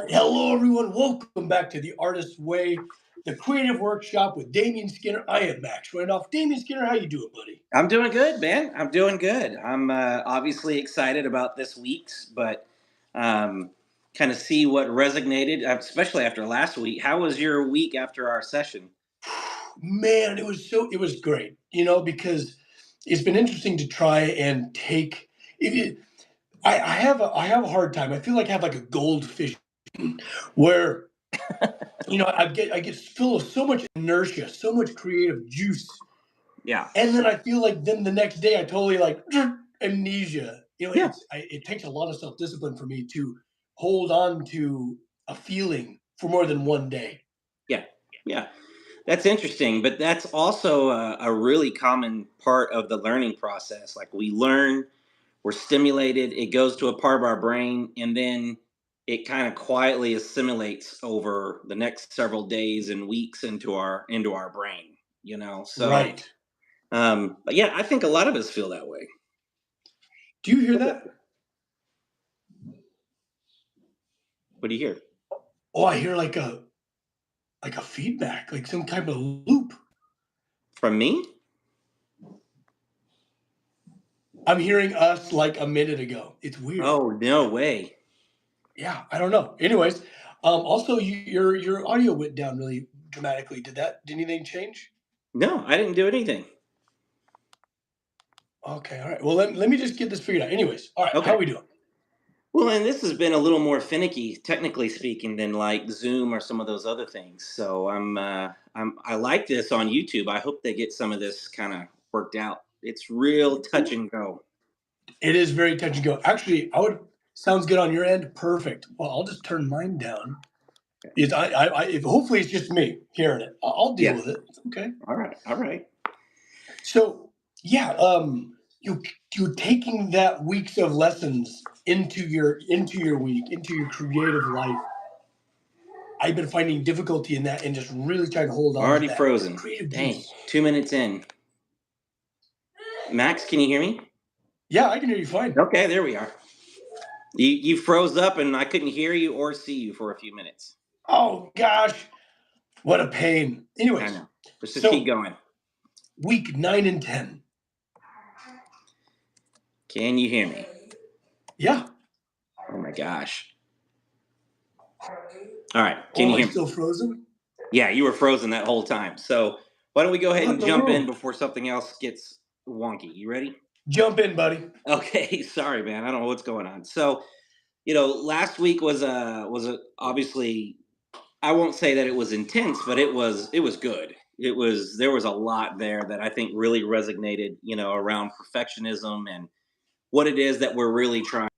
Hello, everyone. Welcome back to the Artist's Way, the Creative Workshop with Damian Skinner. I am Max Randolph. Damian Skinner, how you doing, buddy? I'm doing good, man. I'm doing good. I'm obviously excited about this week's, but um, kind of see what resonated, especially after last week. How was your week after our session? Man, it was great. Because it's been interesting to try and take. If it, I have a hard time. I feel like I have like a goldfish where I get full of so much inertia, so much creative juice. Yeah, And then I feel like then the next day I totally like amnesia. yeah, It takes a lot of self discipline for me to hold on to a feeling for more than one day. yeah, yeah. That's interesting, but that's also a really common part of the learning process. Like we learn, we're stimulated, it goes to a part of our brain, and then it kind of quietly assimilates over the next several days and weeks into our brain. So Right? but yeah, I think a lot of us feel that way. Do you hear that? What do you hear Oh, I hear like a feedback, like some type of loop. from me? I'm hearing us like a minute ago. It's weird. Oh, no way. Yeah, I don't know. Anyways, also your audio went down really dramatically. Did anything change? No, I didn't do anything. Okay, all right. Well, let me just get this figured out. Anyways, all right, how Okay. we doing? Well, and this has been a little more finicky, technically speaking, than like Zoom or some of those other things. So I like this on YouTube. I hope they get some of this kind of worked out. It's real touch and go. It is very touch and go. Actually, I would sounds good on your end. Perfect. Well, I'll just turn mine down. Is if hopefully it's just me hearing it. I'll deal Yeah. with it. It's okay. All right. All right. So yeah, you taking that weeks of lessons into your week, into your creative life. I've been finding difficulty in that and just really trying to hold on to Already that frozen. creative Dang. juice. 2 minutes in. Max, can you hear me? Yeah, I can hear you fine. Okay, there we are. You froze up and I couldn't hear you or see you for a few minutes. Oh gosh, what a pain. I Anyways, know. Let's just keep so going. week 9 and 10. Can you hear me? Yeah. Oh my gosh. All right. Can Oh, you am I hear me? still frozen? Yeah, you were frozen that whole time. So why don't we go ahead What and in the jump in world? before something else gets wonky? You ready? Jump in, buddy. Okay. Sorry, man. I don't know what's going on. So last week was a obviously I won't say that it was intense, but it was good. There was a lot there that I think really resonated, around perfectionism and what it is that we're really trying.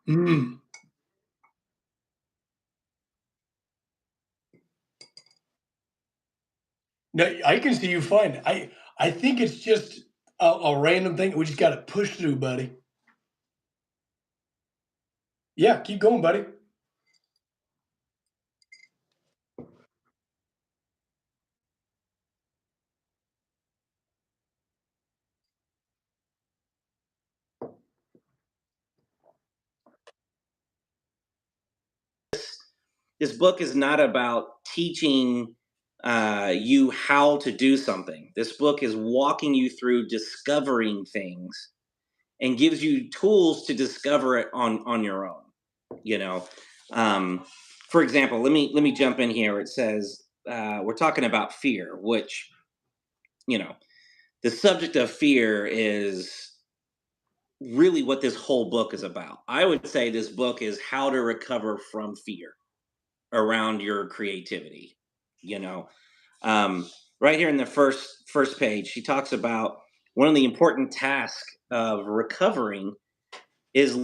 Mm. No, I can see you fine. I think it's just a random thing. We just got to push through, buddy. Yeah, keep going, buddy. This book is not about teaching you how to do something. This book is walking you through discovering things and gives you tools to discover it on your own. You know, um, for example, let me jump in here. It says we're talking about fear, which you know the subject of fear is really what this whole book is about. I would say this book is how to recover from fear around your creativity. You know, um, right here in the first page, she talks about one of the important tasks of recovering is.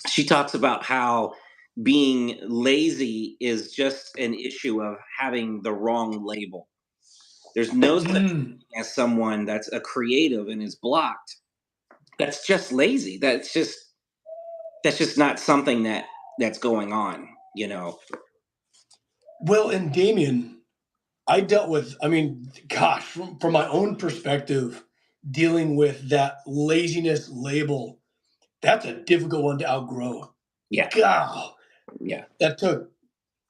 She talks about how being lazy is just an issue of having the wrong label. There's no such Mm. thing as someone that's a creative and is blocked. That's just lazy. That's just not something that's going on, you know. Well, and Damien, I dealt with, I mean, gosh, from my own perspective, dealing with that laziness label, that's a difficult one to outgrow. Yeah, God, yeah, that took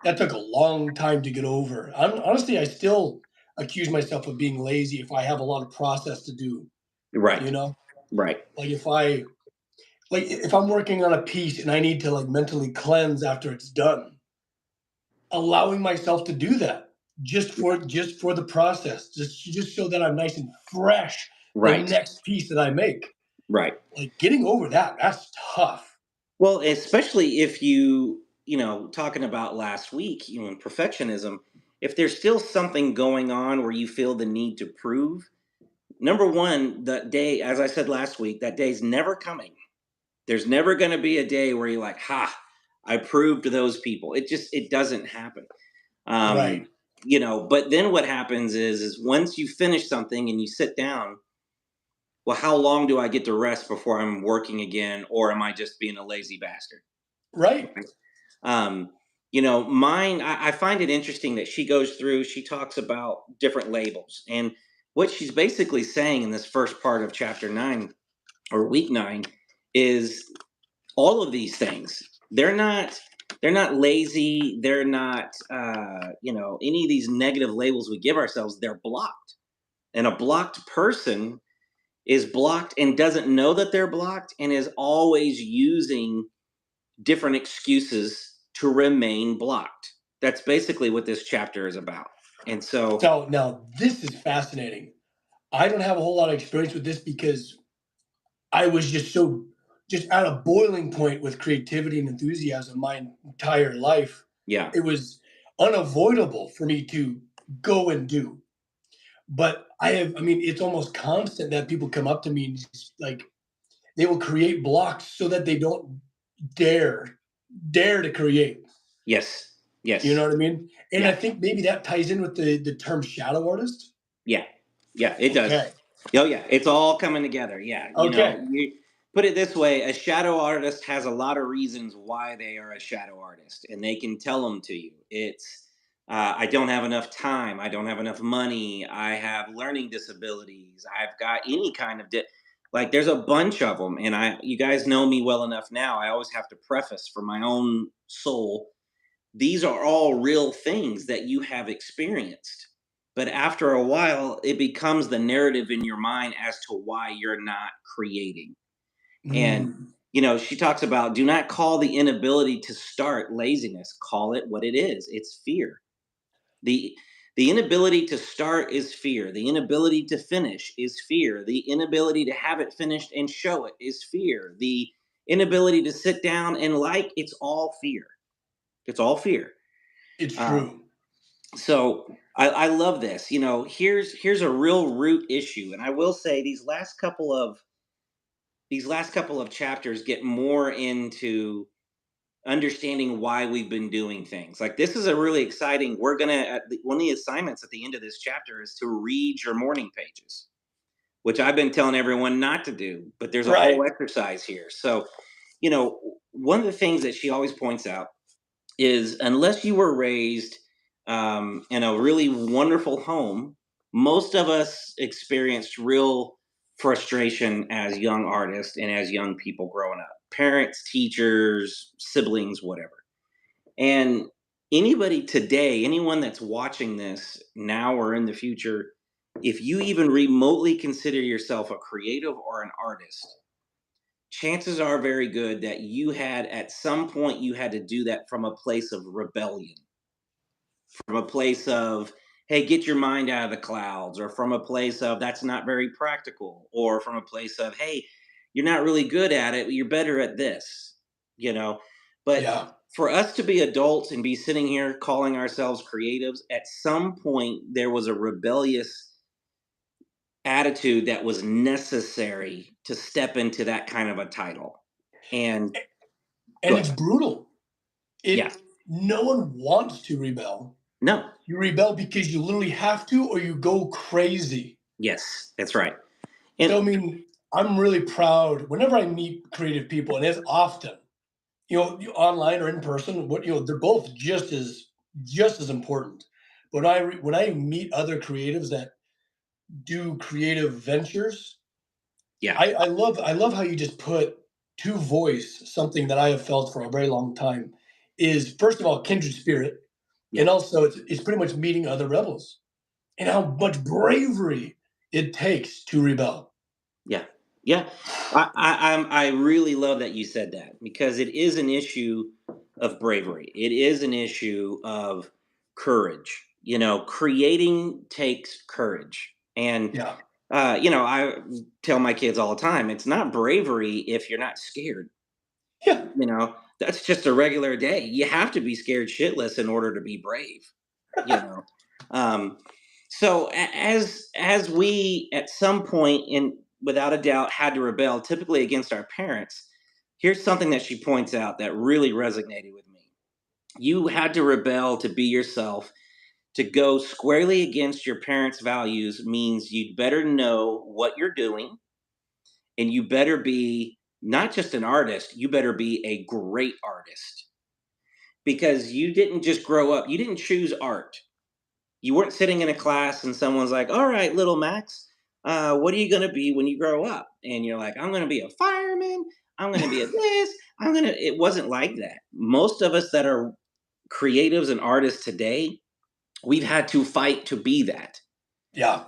that took a long time to get over. Honestly, I still accuse myself of being lazy if I have a lot of process to do. You right, know, right, like if I'm working on a piece and I need to like mentally cleanse after it's done, allowing myself to do that just for the process, just so that I'm nice and fresh the right, next piece that I make. right. Like getting over that's tough. Well, especially if talking about last week, in perfectionism, if there's still something going on where you feel the need to prove, number one, that day, as I said last week, that day's never coming. There's never going to be a day where you're like, ha, I proved to those people. It doesn't happen. Right. Um, but then what happens is once you finish something and you sit down, well, how long do I get to rest before I'm working again, or am I just being a lazy bastard? Right. Um, mine, I find it interesting that she goes through, she talks about different labels. And what she's basically saying in this first part of chapter 9 or week 9 is all of these things. They're not lazy. They're not, any of these negative labels we give ourselves, they're blocked. And a blocked person is blocked and doesn't know that they're blocked and is always using different excuses to remain blocked. That's basically what this chapter is about. And so, So now this is fascinating. I don't have a whole lot of experience with this because I was just at a boiling point with creativity and enthusiasm my entire life. yeah, It was unavoidable for me to go and do. But I mean, it's almost constant that people come up to me and just like they will create blocks so that they don't dare to create. yes, You know yes, what I mean? And I yeah, think maybe that ties in with the term shadow artist. yeah, yeah, it does. Okay. Oh, yeah, it's all coming together. Yeah, Okay. you put it this way: a shadow artist has a lot of reasons why they are a shadow artist, and they can tell them to you. It's I don't have enough time. I don't have enough money. I have learning disabilities. I've got any kind of like. There's a bunch of them, and you guys know me well enough now. I always have to preface for my own soul. These are all real things that you have experienced. But after a while, it becomes the narrative in your mind as to why you're not creating. And, Mm. she talks about do not call the inability to start laziness, call it what it is. It's fear. The the inability to start is fear. The inability to finish is fear. The inability to have it finished and show it is fear. The inability to sit down and it's all fear. It's all fear. It's Um, true. so I love this. Here's a real root issue, and I will say these last couple of chapters get more into understanding why we've been doing things. Like this is a really exciting. We're gonna one of the assignments at the end of this chapter is to read your morning pages, which I've been telling everyone not to do, but there's a whole Right. exercise here. So one of the things that she always points out is unless you were raised in a really wonderful home, most of us experienced real frustration as young artists and as young people growing up. Parents, teachers, siblings, whatever. And Anybody today, anyone that's watching this now or in the future, if you even remotely consider yourself a creative or an artist, chances are very good that you had at some point you had to do that from a place of rebellion, from a place of, hey, get your mind out of the clouds, or from a place of, that's not very practical, or from a place of, hey, you're not really good at it, but you're better at this, you know. But Yeah. for us to be adults and be sitting here calling ourselves creatives, at some point there was a rebellious attitude that was necessary to step into that kind of a title. And go And it's ahead. brutal. Yeah. No one wants to rebel. No. You rebel because you literally have to, or you go crazy. Yes, that's right. So, And I mean, I'm really proud whenever I meet creative people, and as often, online or in person, they're both just as important. But when I meet other creatives that do creative ventures, yeah. I love how you just put to voice something that I have felt for a very long time is first of all kindred spirit, and Yeah. also it's pretty much meeting other rebels and how much bravery it takes to rebel. Yeah, yeah. I really love that you said that, because it is an issue of bravery. It is an issue of courage. You know, creating takes courage, and Yeah, I tell my kids all the time, it's not bravery if you're not scared. yeah. That's just a regular day. You have to be scared shitless in order to be brave. You know, um, so as we at some point, in without a doubt, had to rebel, typically against our parents. Here's something that she points out that really resonated with me. You had to rebel to be yourself. To go squarely against your parents' values means you'd better know what you're doing, and you better be not just an artist, you better be a great artist, because you didn't just grow up, you didn't choose art. You weren't sitting in a class and someone's like, all right, little Max, what are you going to be when you grow up? And you're like, I'm going to be a fireman. I'm going to be a this. It wasn't like that. Most of us that are creatives and artists today, we've had to fight to be that. Yeah.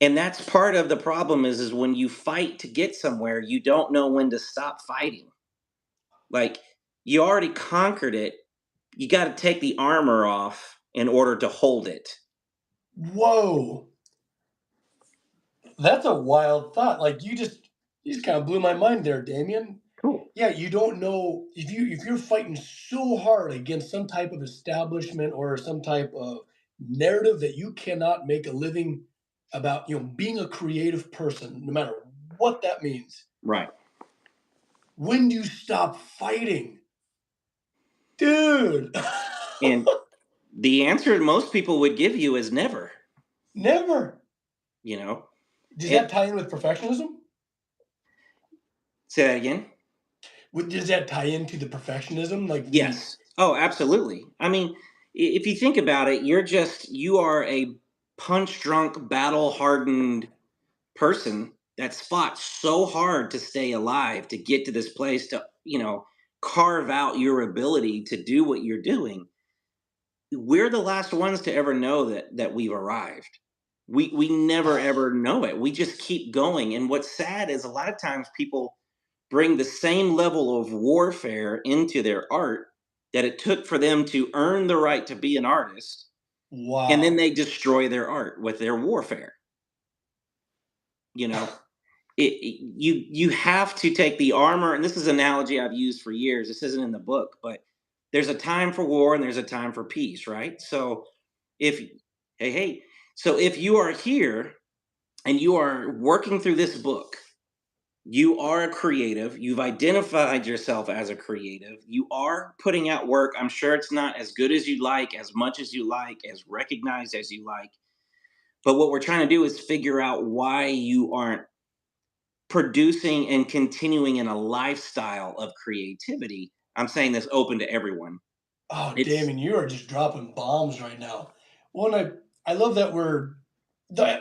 And that's part of the problem is when you fight to get somewhere, you don't know when to stop fighting. Like, you already conquered it. You got to take the armor off in order to hold it. Whoa, that's a wild thought. Like you just kind of blew my mind there, Damien. Cool. Yeah, you don't know if you're fighting so hard against some type of establishment or some type of narrative that you cannot make a living about, being a creative person, no matter what that means. Right. When do you stop fighting? Dude. And the answer most people would give you is never, Never. you know? Does And that tie in with perfectionism? say that again? Does that tie into the perfectionism? Like the Yes. Oh, absolutely. I mean, if you think about it, you are a punch drunk, battle hardened person that's fought so hard to stay alive, to get to this place, to, carve out your ability to do what you're doing. We're the last ones to ever know that we've arrived. We never ever know it. We just keep going. And what's sad is a lot of times people bring the same level of warfare into their art that it took for them to earn the right to be an artist, and then wow. they destroy their art with their warfare. You know, you have to take the armor, and this is an analogy I've used for years. This isn't in the book, but there's a time for war and there's a time for peace, right? So if hey, so if you are here and you are working through this book, you are a creative, you've identified yourself as a creative, you are putting out work. I'm sure it's not as good as you'd like, as much as you like, as recognized as you like, but what we're trying to do is figure out why you aren't producing and continuing in a lifestyle of creativity. I'm saying this open to everyone. Oh, It's Damon, you are just dropping bombs right now. Well, and I love that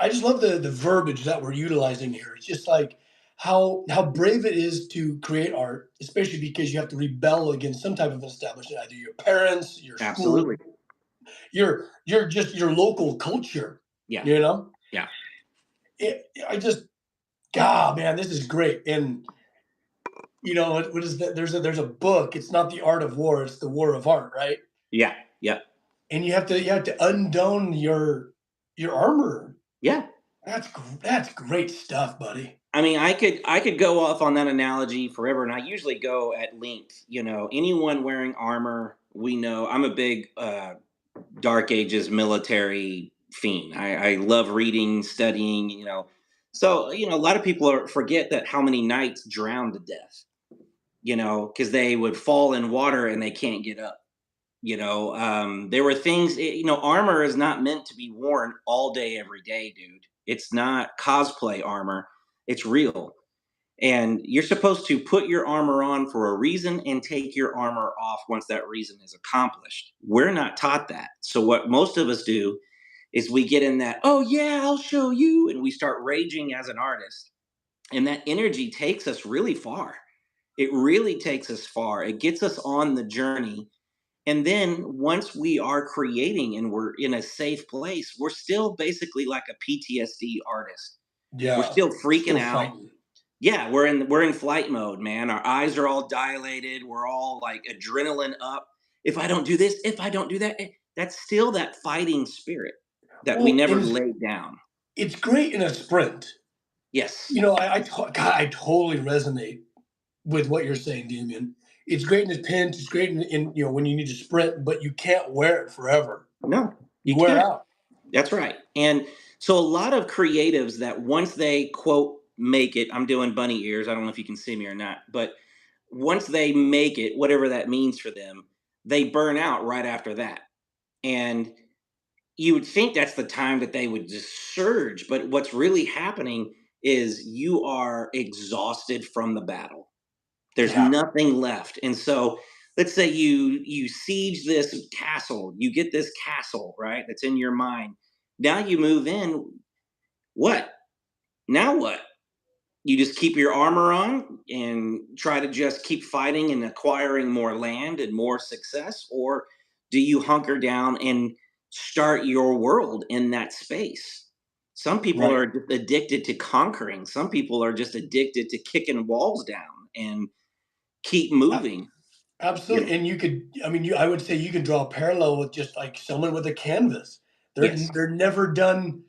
I just love the verbiage that we're utilizing here. It's just like how brave it is to create art, especially because you have to rebel against some type of establishment, either your parents, your school. absolutely. you're just your local culture, Yeah. you know? Yeah. I just, God, man, this is great. And what is that? There's a book. It's not the art of war. It's the war of art, right? Yeah. Yeah. And you have to undone your armor. Yeah. That's great stuff, buddy. I mean, I could go off on that analogy forever, and I usually go at length. Anyone wearing armor, we know. I'm a big Dark Ages military fiend. I love reading, studying. So a lot of people forget that how many knights drowned to death. Because they would fall in water and they can't get up. There were things. Armor is not meant to be worn all day, every day, dude. It's not cosplay armor. It's real. And you're supposed to put your armor on for a reason and take your armor off once that reason is accomplished. We're not taught that. So, what most of us do is we get in that, oh, yeah, I'll show you. And we start raging as an artist. And that energy takes us really far. It really takes us far. It gets us on the journey. And then once we are creating and we're in a safe place, we're still basically like a PTSD artist. We're Yeah, still freaking still out. fighting. Yeah, we're in flight mode, man. Our eyes are all dilated. We're all like adrenaline up. If I don't do this, if I don't do that, that's still that fighting spirit that we Well, never and it's laid down. it's great in a sprint. Yes, God, I totally resonate with what you're saying, Damien. It's great in a pinch. It's great in when you need to sprint, but you can't wear it forever. no, You you wear can't. out. That's right. And so a lot of creatives that once they quote make it, I'm doing bunny ears. I don't know if you can see me or not, but once they make it, whatever that means for them, they burn out right after that. And you would think that's the time that they would just surge, but what's really happening is you are exhausted from the battle. There's Yeah. nothing left. And so let's say you siege this castle, you get this castle, right? That's in your mind. Now you move in, what? Now what? You just keep your armor on and try to just keep fighting and acquiring more land and more success, or do you hunker down and start your world in that space? Some people Right. are just addicted to conquering. Some people are just addicted to kicking walls down and keep A- moving. you Absolutely. know And I would say you could draw a parallel with just like someone with a canvas. They're yes, they're never done,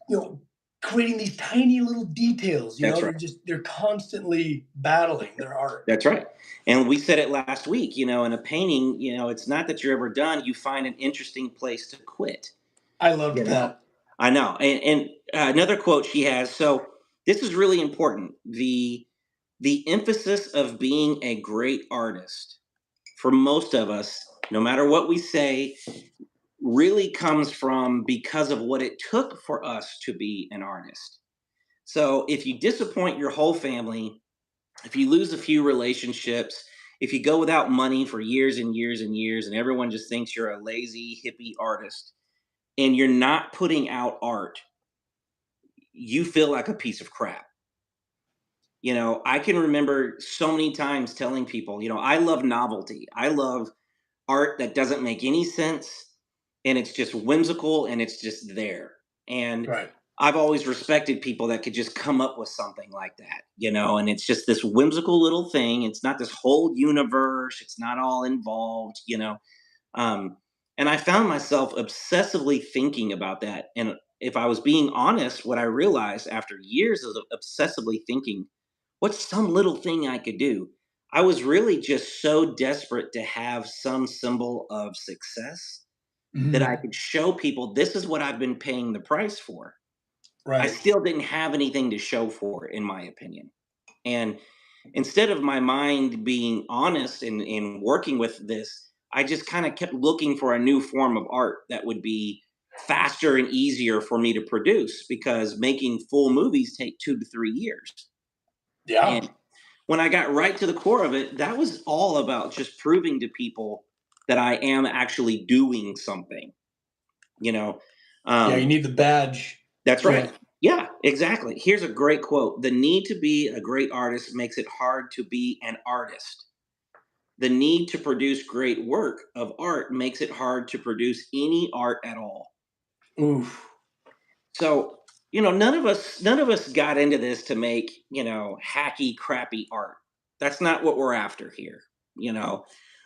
you know, creating these tiny little details. that's right. They're constantly battling their art. That's right. And we said it last week, in a painting, it's not that you're ever done, you find an interesting place to quit. I You loved know, that. I know. And another quote she has. So this is really important. The emphasis of being a great artist for most of us, no matter what we say, really comes from because of what it took for us to be an artist. So if you disappoint your whole family, if you lose a few relationships, if you go without money for years and years and years, and everyone just thinks you're a lazy hippie artist, and you're not putting out art, you feel like a piece of crap. I can remember so many times telling people, I love novelty. I love art that doesn't make any sense and it's just whimsical and it's just there. And Right. I've always respected people that could just come up with something like that, and it's just this whimsical little thing. It's not this whole universe, it's not all involved. Um, and I found myself obsessively thinking about that. And if I was being honest, what I realized after years of obsessively thinking, what's some little thing I could do? I was really just so desperate to have some symbol of success that I Mhm. could show people this is what I've been paying the price for. I Right. still didn't have anything to show for it, in my opinion. And instead of my mind being honest and working with this, I just kind of kept looking for a new form of art that would be faster and easier for me to produce because making full movies take 2 to 3 years. Yeah. And when I got right to the core of it, that was all about just proving to people that I am actually doing something, you know. Yeah. You Um, need the badge. that's right. Yeah. Yeah, exactly. Here's a great quote: "The need to be a great artist makes it hard to be an artist." The need to produce great work of art makes it hard to produce any art at all. Oof. So, none of us got into this to make, hacky, crappy art. That's not what we're after here, you know.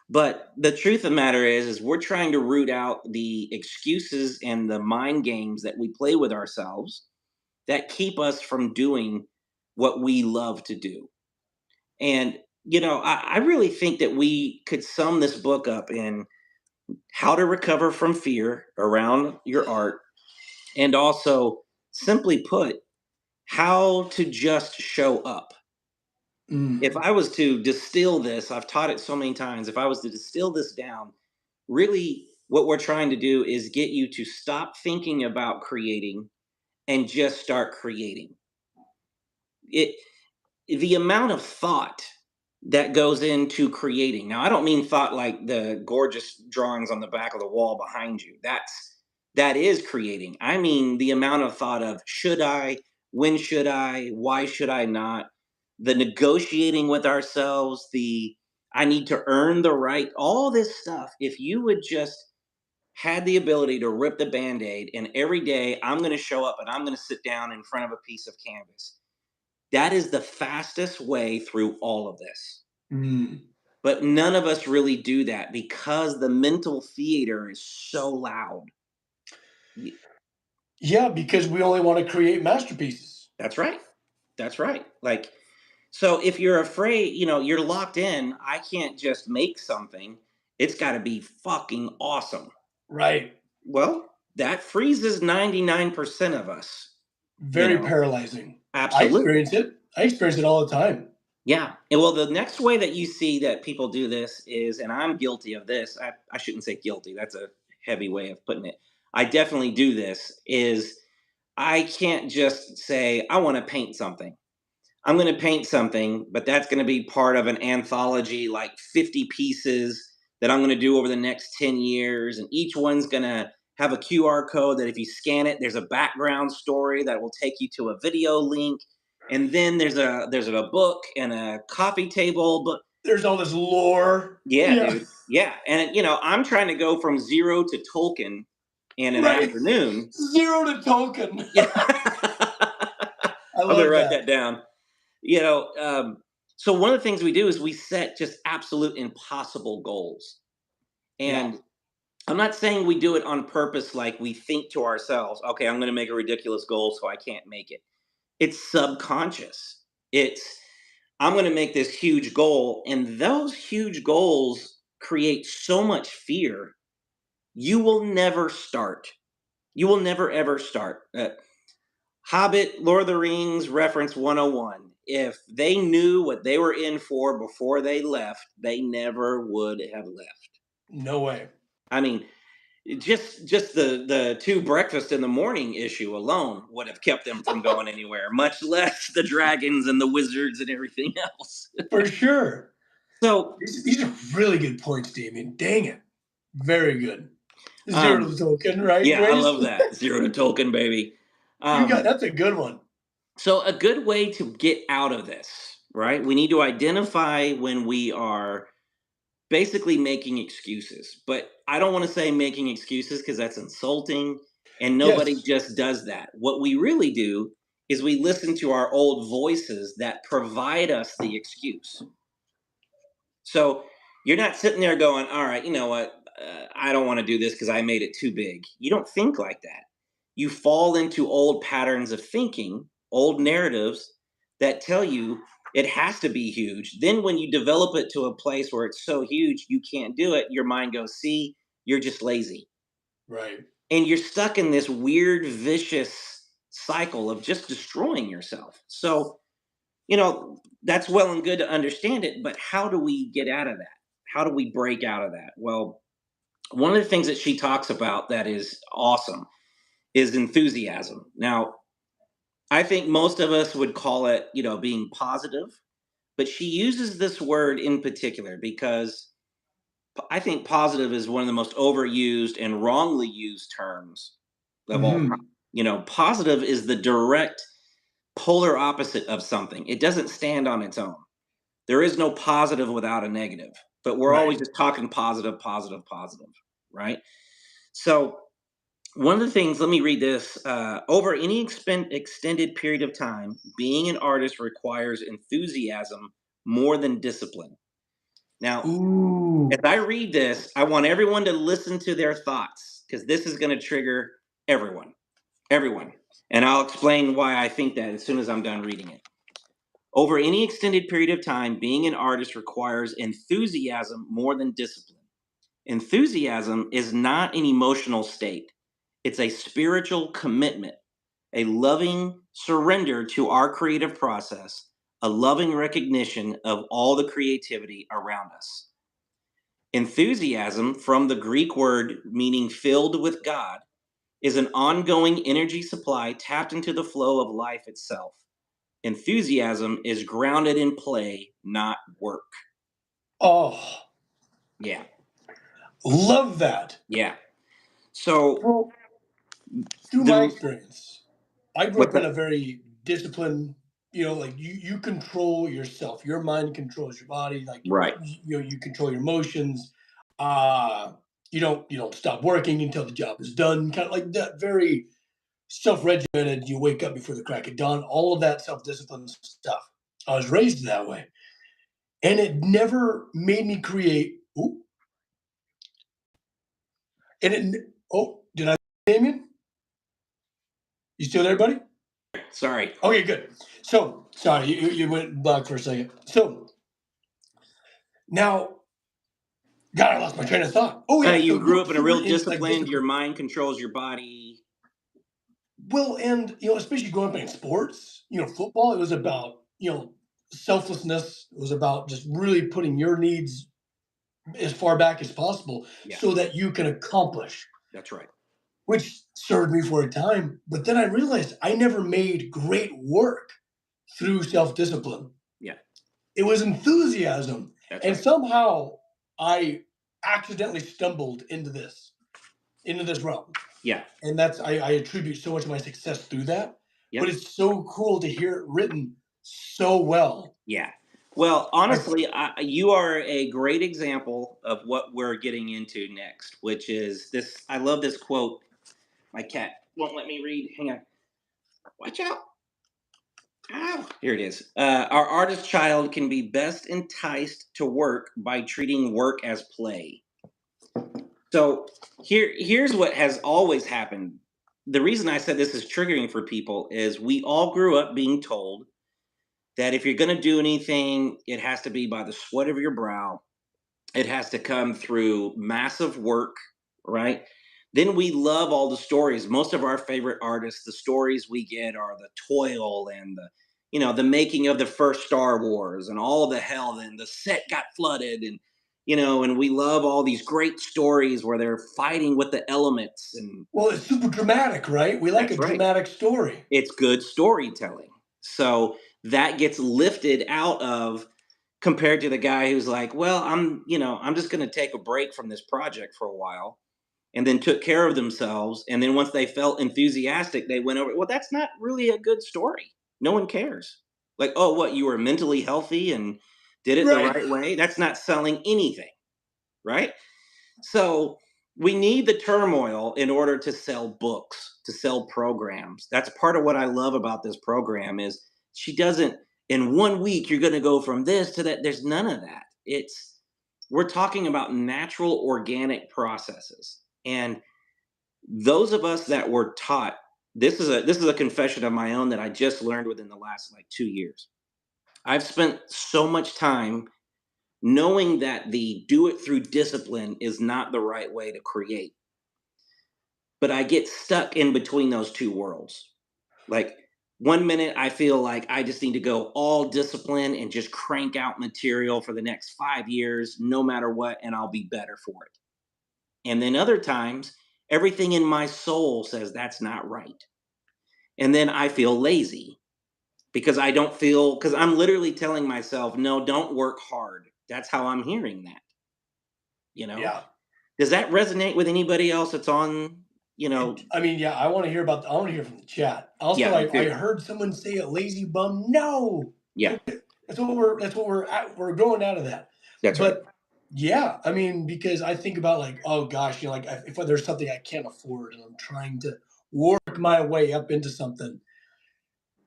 But the truth of the matter is we're trying to root out the excuses and the mind games that we play with ourselves that keep us from doing what we love to do. And, I really think that we could sum this book up in how to recover from fear around your art, and also, simply put, how to just show up. If Mm. I was to distill this, I've taught it so many times. If I was to distill this down, really what we're trying to do is get you to stop thinking about creating and just start creating. It The amount of thought that goes into creating. Now, I don't mean thought like the gorgeous drawings on the back of the wall behind you. That is creating. I mean the amount of thought of should I, when should I, why should I not, the negotiating with ourselves, the I need to earn the right, all this stuff. If you would just had the ability to rip the band-aid and every day I'm going to show up and I'm going to sit down in front of a piece of canvas, that is the fastest way through all of this. Mm. But none of us really do that because the mental theater is so loud. Y- Yeah, because we only want to create masterpieces. That's right. That's right. Like, so if you're afraid, you're locked in, I can't just make something. It's got to be fucking awesome. Right. Well, that freezes 99% of us, you Very know. paralyzing. I Absolutely. experience it. I experience it all the time. Yeah. And well, the next way that you see that people do this is, and I'm guilty of this, I shouldn't say guilty, that's a heavy way of putting it. I definitely do this, is I can't just say, I want to paint something. I'm going to paint something, but that's going to be part of an anthology, like 50 pieces that I'm going to do over the next 10 years. And each one's going to have a QR code that if you scan it, there's a background story that will take you to a video link. And then there's a book and a coffee table. But There's all this lore. yeah, Yeah. dude. Yeah. And, I'm trying to go from zero to Tolkien in an Right. afternoon. Zero to Tolkien. Yeah. I I'm going to love write that. that down. you know um, so one of the things we do is we set just absolute impossible goals. Yeah. And I'm not saying we do it on purpose, like we think to ourselves, okay, I'm going to make a ridiculous goal so I can't make it. It's subconscious. It's I'm going to make this huge goal, and those huge goals create so much fear. You will never start. You will never ever start. Hobbit, Lord of the Rings, reference 101. If they knew what they were in for before they left, they never would have left. No way. I mean, just the two breakfast in the morning issue alone would have kept them from going anywhere, much less the dragons and the wizards and everything else. For sure. So, These are really good points, Damien. Dang it. Very good. Zero to um, Tolkien, right, yeah, I Grace? love that. Zero to Tolkien, baby. You got Um, that's a good one. So, a good way to get out of this, right? We need to identify when we are basically making excuses. But I don't want to say making excuses because that's insulting, and nobody Yes. just does that. What we really do is we listen to our old voices that provide us the excuse. So you're not sitting there going, all right, you know what? I don't want to do this because I made it too big. You don't think like that. You fall into old patterns of thinking, old narratives that tell you it has to be huge. Then when you develop it to a place where it's so huge you can't do it, your mind goes, see, you're just lazy. Right. And you're stuck in this weird, vicious cycle of just destroying yourself. So that's well and good to understand it, but how do we get out of that? How do we break out of that? Well, one of the things that she talks about that is awesome is enthusiasm. Now, I think most of us would call it, being positive, but she uses this word in particular because I think positive is one of the most overused and wrongly used terms of all time. Hmm. Positive is the direct polar opposite of something. It doesn't stand on its own. There is no positive without a negative, but we're always Right. just talking positive, positive, positive, right? So one of the things, let me read this. Over any extended period of time, being an artist requires enthusiasm more than discipline. Now, as Ooh. I read this, I want everyone to listen to their thoughts because this is going to trigger everyone, everyone. And I'll explain why I think that as soon as I'm done reading it. Over any extended period of time, being an artist requires enthusiasm more than discipline. Enthusiasm is not an emotional state, it's a spiritual commitment, a loving surrender to our creative process, a loving recognition of all the creativity around us. Enthusiasm, from the Greek word meaning filled with God, is an ongoing energy supply tapped into the flow of life itself. Enthusiasm is grounded in play, not work. Oh, Yeah, love that. yeah. So Well, through my the experience, I grew what's up in a that? very disciplined, like you control yourself. Your mind controls your body. Like Right. you control your emotions. Uh, you don't stop working until the job is done. Kind of like that. Very self-regimented. You wake up before the crack of dawn. All of that self-discipline stuff. I was raised that way, and it never made me create. Ooh, and it. Oh, did I, Damien? You still there, buddy? Sorry. Okay, good. So, sorry, you went black for a second. So now, God, I lost my train of thought. Oh yeah, You so grew you up in a you were real in like disciplined, your discipline. mind controls your body. Well, and especially growing up in sports, football, it was about selflessness. It was about just really putting your needs as far back as possible Yeah, so that you can accomplish, that's right. which served me for a time. But then I realized I never made great work through self discipline. Yeah, It was enthusiasm. that's And right. somehow I accidentally stumbled into this realm. Yeah, And I attribute so much of my success through that. But yep, it's so cool to hear it written so well. yeah. Well, I honestly, you are a great example of what we're getting into next, which is this. I love this quote. My cat won't let me read. Hang on. Watch out. Ow. Here it is. Our artist child can be best enticed to work by treating work as play. So here's what has always happened. The reason I said this is triggering for people is we all grew up being told that if you're going to do anything, it has to be by the sweat of your brow. It has to come through massive work, right? Then we love all the stories. Most of our favorite artists, the stories we get are the toil and the making of the first Star Wars and all the hell. And the set got flooded, and we love all these great stories where they're fighting with the elements. And Well, it's super dramatic, right? We like a that's right. dramatic story. It's good storytelling. So that gets lifted out of compared to the guy who's like, well, I'm just going to take a break from this project for a while and then took care of themselves. And then once they felt enthusiastic, they went over. Well, that's not really a good story. No one cares. Like, oh, what? You were mentally healthy and did it the Right. right way? That's not selling anything, right? So we need the turmoil in order to sell books, to sell programs. That's part of what I love about this program is she doesn't in 1 week you're going to go from this to that. There's none of that. It's we're talking about natural organic processes. And those of us that were taught this is a confession of my own that I just learned within the last like 2 years. I've spent so much time knowing that the do it through discipline is not the right way to create. But I get stuck in between those two worlds. Like 1 minute I feel like I just need to go all discipline and just crank out material for the next 5 years, no matter what, and I'll be better for it. And then other times, everything in my soul says that's not right. And then I feel lazy because because I'm literally telling myself, no, don't work hard. That's how I'm hearing that, you know? Yeah. Does that resonate with anybody else that's on, you know? I mean, yeah, I want to hear from the chat. Also, Yeah, me I too. heard someone say a lazy bum. No, Yeah. we're growing out of that. That's right. But yeah, I mean, because I think about like, oh gosh, like if there's something I can't afford and I'm trying to work my way up into something,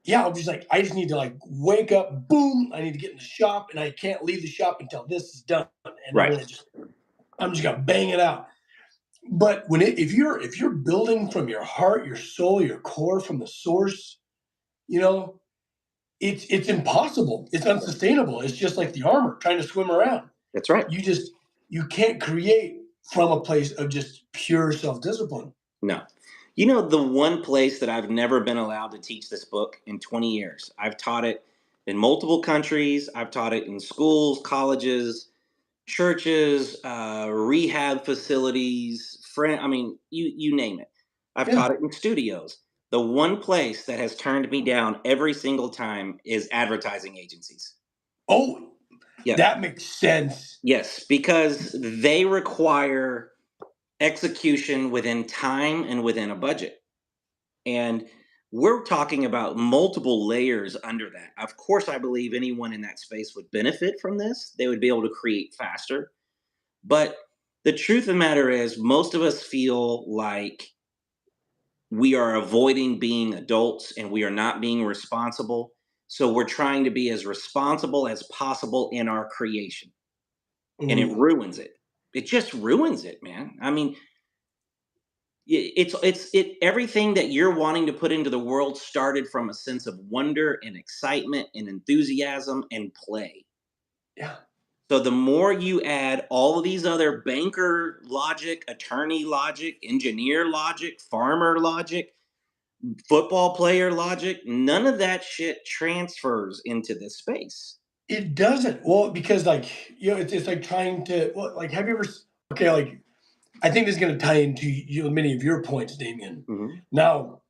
yeah, I'm just like, I just need to like wake up, boom, I need to get in the shop and I can't leave the shop until this is done. And Right. I'm just gonna bang it out. But if you're building from your heart, your soul, your core from the source, you know, it's impossible. It's unsustainable. It's just like the armor trying to swim around. That's right. You just you can't create from a place of just pure self-discipline. No. You know, the one place that I've never been allowed to teach this book in 20 years, I've taught it in multiple countries. I've taught it in schools, colleges, churches, rehab facilities, I mean, you name it. I've Yeah. taught it in studios. The one place that has turned me down every single time is advertising agencies. Oh, Yeah. that makes sense. Yes, because they require execution within time and within a budget. And we're talking about multiple layers under that. Of course, I believe anyone in that space would benefit from this. They would be able to create faster. But the truth of the matter is, most of us feel like we are avoiding being adults and we are not being responsible. So we're trying to be as responsible as possible in our creation. And it Ooh, ruins it. It just ruins it, man. I mean, it's everything that you're wanting to put into the world started from a sense of wonder and excitement and enthusiasm and play. yeah. So the more you add all of these other banker logic, attorney logic, engineer logic, farmer logic, football player logic, none of that shit transfers into this space. It doesn't. Well, because like, it's like trying to like have you ever okay, like I think this is gonna tie into many of your points, Damien. Mhm. Now,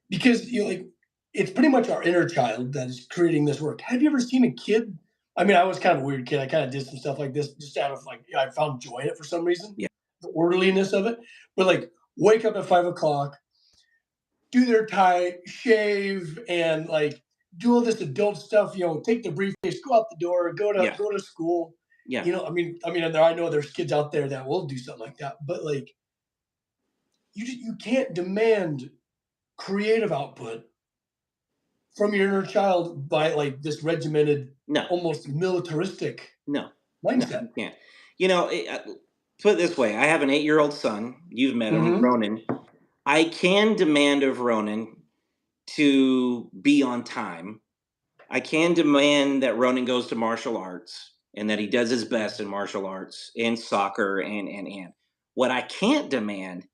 because like it's pretty much our inner child that is creating this work. Have you ever seen a kid? I mean, I was kind of a weird kid. I kind of did some stuff like this just out of like I found joy in it for some reason, Yeah, the orderliness of it. But like wake up at 5 o'clock, do their tie, shave, and like do all this adult stuff. Take the briefcase, go out the door, yeah, go to school. yeah. I know there's kids out there that will do something like that, but like you can't demand creative output from your inner child by like this regimented, No, almost militaristic no, no, mindset. you can't. You know, put it this way: I have an 8-year-old son. You've met him, Hmm. Ronan. I can demand of Ronan to be on time. I can demand that Ronan goes to martial arts and that he does his best in martial arts and soccer and. What I can't demand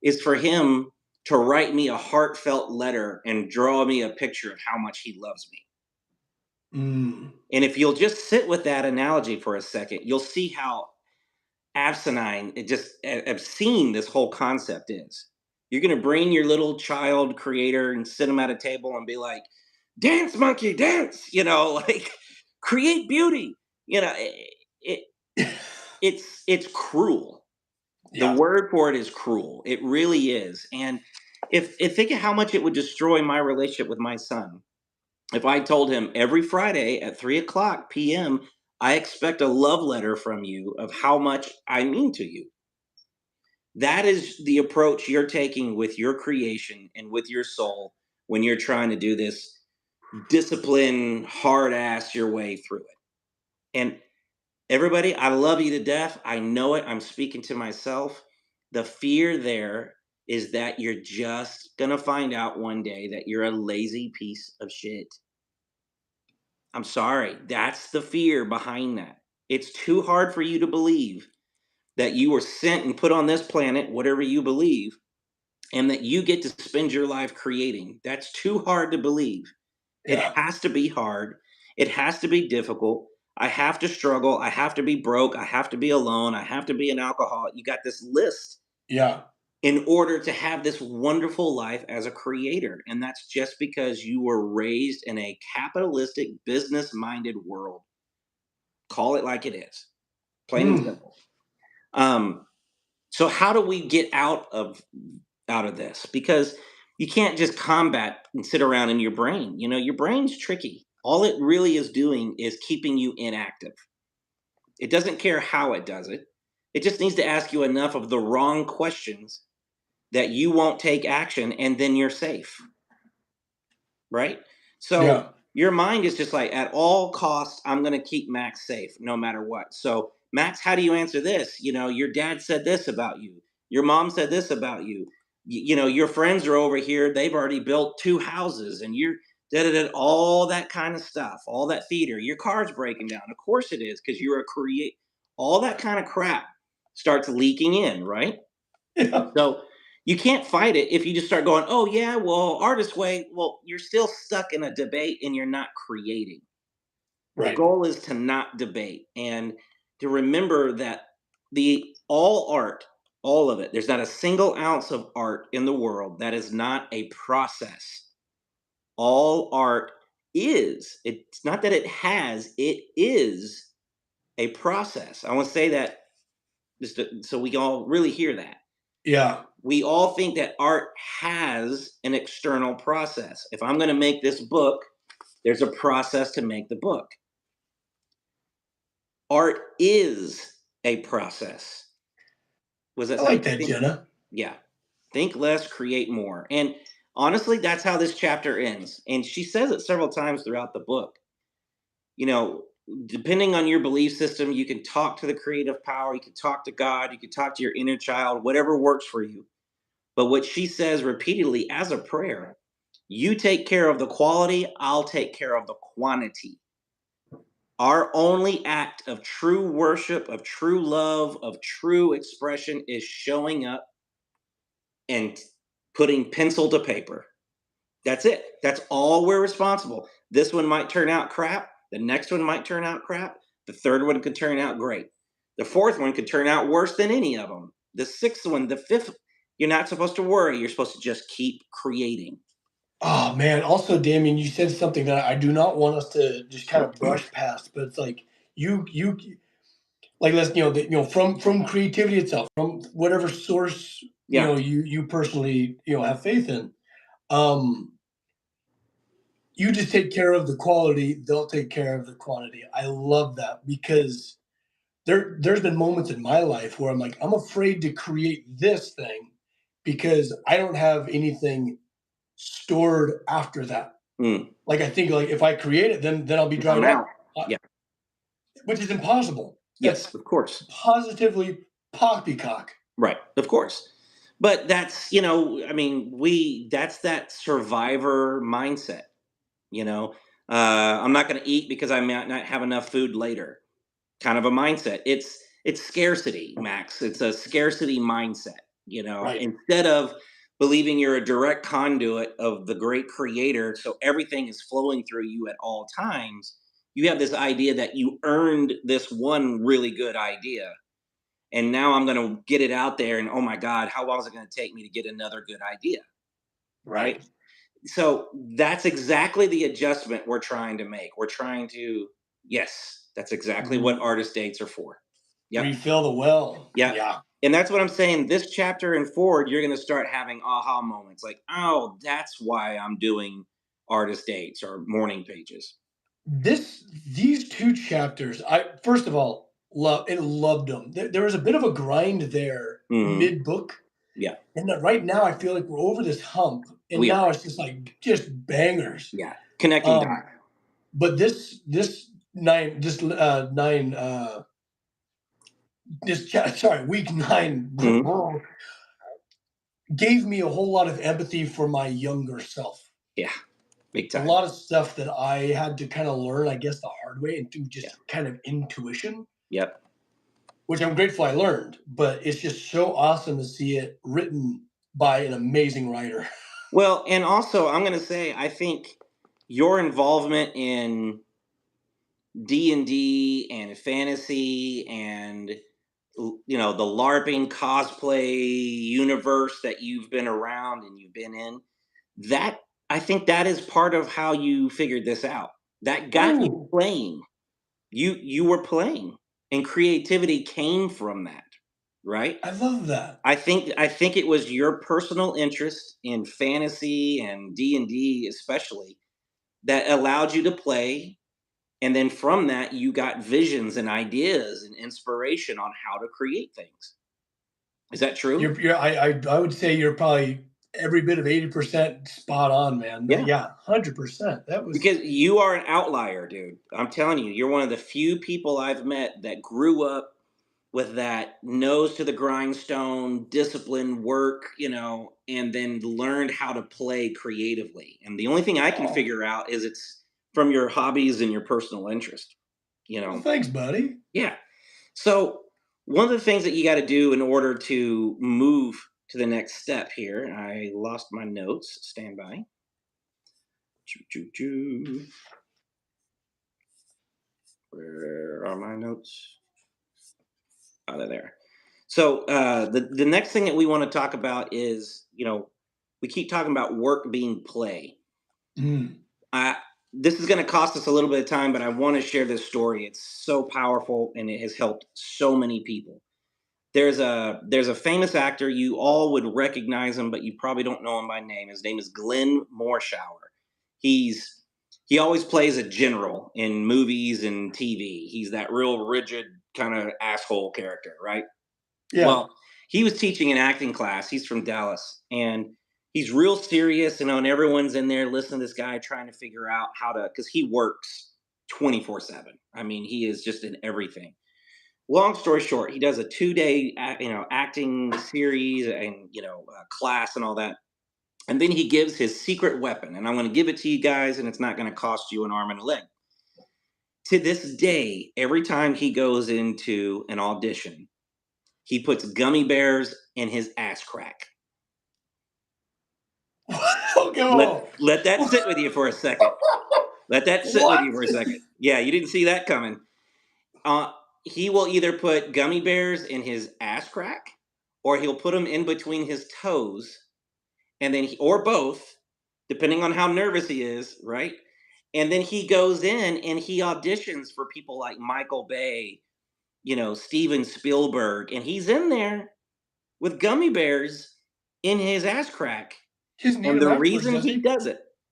is for him to write me a heartfelt letter and draw me a picture of how much he loves me. Mm, And if you'll just sit with that analogy for a second, you'll see how asinine, it just obscene this whole concept is. You're going to bring your little child creator and sit him at a table and be like, dance, monkey, dance, like create beauty. It it's cruel. The yeah, word for it is cruel. It really is. And if think of how much it would destroy my relationship with my son if I told him every Friday at 3 o'clock p.m., I expect a love letter from you of how much I mean to you. That is the approach you're taking with your creation and with your soul when you're trying to do this discipline, hard ass your way through it. And everybody, I love you to death. I know it. I'm speaking to myself. The fear there is that you're just going to find out one day that you're a lazy piece of shit. I'm sorry. That's the fear behind that. It's too hard for you to believe that you were sent and put on this planet, whatever you believe, and that you get to spend your life creating. That's too hard to believe. It yeah, has to be hard. It has to be difficult. I have to struggle. I have to be broke. I have to be alone. I have to be an alcoholic. You got this list yeah, in order to have this wonderful life as a creator. And that's just because you were raised in a capitalistic, business minded world. Call it like it is, plain and mm, simple. Um, so how do we get out of this? Because you can't just combat and sit around in your brain. Your brain's tricky. all it really is doing is keeping you inactive. It doesn't care how it does it. It just needs to ask you enough of the wrong questions that you won't take action, and then you're safe, right? So Yeah. your mind is just like, at all costs, I'm going to keep Max safe no matter what. So, Max, how do you answer this? Your dad said this about you. Your mom said this about you. Your friends are over here. They've already built two houses, and you're da da da, all that kind of stuff, all that theater. Your car's breaking down. Of course it is, because you're a create. All that kind of crap starts leaking in, right? Yeah. So you can't fight it if you just start going, oh, yeah, well, artist way. Well, you're still stuck in a debate and you're not creating. The Right. goal is to not debate and to remember that the all art, all of it, there's not a single ounce of art in the world that is not a process. All art is, it's not that it has, it is a process. I want to say that so we all really hear that. Yeah. We all think that art has an external process. If I'm going to make this book, there's a process to make the book. Art is a process. Was that I something? like that, Jenna. Yeah. Think less, create more. And honestly, that's how this chapter ends. And she says it several times throughout the book. You know, depending on your belief system, you can talk to the creative power, you can talk to God, you can talk to your inner child, whatever works for you. But what she says repeatedly as a prayer, you take care of the quality, I'll take care of the quantity. Our only act of true worship, of true love, of true expression is showing up and putting pencil to paper. That's it. That's all we're responsible. This one might turn out crap. The next one might turn out crap. The third one could turn out great. The fourth one could turn out worse than any of them. The sixth one, the fifth, you're not supposed to worry. You're supposed to just keep creating. Oh man. Also, Damien, you said something that I do not want us to just kind of brush past, but it's like you like let's from creativity itself, from whatever source Yeah. you personally have faith in. Um, you just take care of the quality; they'll take care of the quantity. I love that because there's been moments in my life where I'm like, I'm afraid to create this thing because I don't have anything stored after that. Mm. Like I think like if I create it, then I'll be I'm dried out. up, Yeah. which is impossible. Yes, That's of course. positively poppycock. Right. Of course. But that's, I mean, that's that survivor mindset, you know. I'm not going to eat because I might not have enough food later. Kind of a mindset. It's scarcity, Max. It's a scarcity mindset, Right. instead of believing you're a direct conduit of the great creator, so everything is flowing through you at all times. You have this idea that you earned this one really good idea, and now I'm going to get it out there, and oh my god, how long is it going to take me to get another good idea, right? Right. So that's exactly the adjustment we're trying to make. We're trying to, yes, that's exactly what Re- artist dates are for. Yep. refill the well. Yep. Yeah. And that's what I'm saying. This chapter and forward, you're going to start having aha moments like, oh, that's why I'm doing artist dates or morning pages. These two chapters, I first of all loved them. There was a bit of a grind there Hmm. mid book, Yeah. and that right now I feel like we're over this hump, and We are. now it's just like just bangers. Yeah. Connecting Um, dots. but this nine this nine sorry, week nine Hmm. gave me a whole lot of empathy for my younger self. Yeah. Big A time. lot of stuff that I had to kind of learn, I guess, the hard way and through Yeah. just kind of intuition, Yep. which I'm grateful I learned. But it's just so awesome to see it written by an amazing writer. Well, and also, I'm going to say, I think your involvement in D&D and fantasy and the LARPing cosplay universe that you've been around and you've been in, that I think that is part of how you figured this out. That got you Ooh, playing. You were playing, and creativity came from that, right? I love that. I think it was your personal interest in fantasy and D&D especially that allowed you to play. And then from that, you got visions and ideas and inspiration on how to create things. Is that true? I would say you're probably every bit of 80% spot on, man. Yeah. Yeah, 100%. That was Because you are an outlier, dude. I'm telling you, you're one of the few people I've met that grew up with that nose to the grindstone, disciplined work, and then learned how to play creatively. And the only thing I can oh, figure out is it's from your hobbies and your personal interest, you well, know? thanks, buddy. Yeah. So, one of the things that you got to do in order to move to the next step here, I lost my notes. Stand by. Choo, choo, choo. Where are my notes? Oh, they're there. So the next thing that we want to talk about is, we keep talking about work being play. Mm. I This is going to cost us a little bit of time, but I want to share this story. It's so powerful and it has helped so many people. There's a famous actor, you all would recognize him, but you probably don't know him by name. His name is Glenn Morshower. He's he always plays a general in movies and TV. He's that real rigid kind of asshole character, right? Yeah. Well, he was teaching an acting class. He's from Dallas, and he's real serious, and everyone's in there listening to this guy trying to figure out how to, because he works 24/7. I mean, he is just in everything. Long story short, he does a 2-day acting series and class and all that, and then he gives his secret weapon. And I'm going to give it to you guys, and it's not going to cost you an arm and a leg. To this day, every time he goes into an audition, he puts gummy bears in his ass crack. Okay, Let that sit with you for a second. Let that sit with what? you for a second. Yeah, you didn't see that coming. Uh, he will either put gummy bears in his ass crack, or he'll put them in between his toes, and then or both, depending on how nervous he is, right? And then he goes in and he auditions for people like Michael Bay, Steven Spielberg, and he's in there with gummy bears in his ass crack. He doesn't need And him afterwards, does he?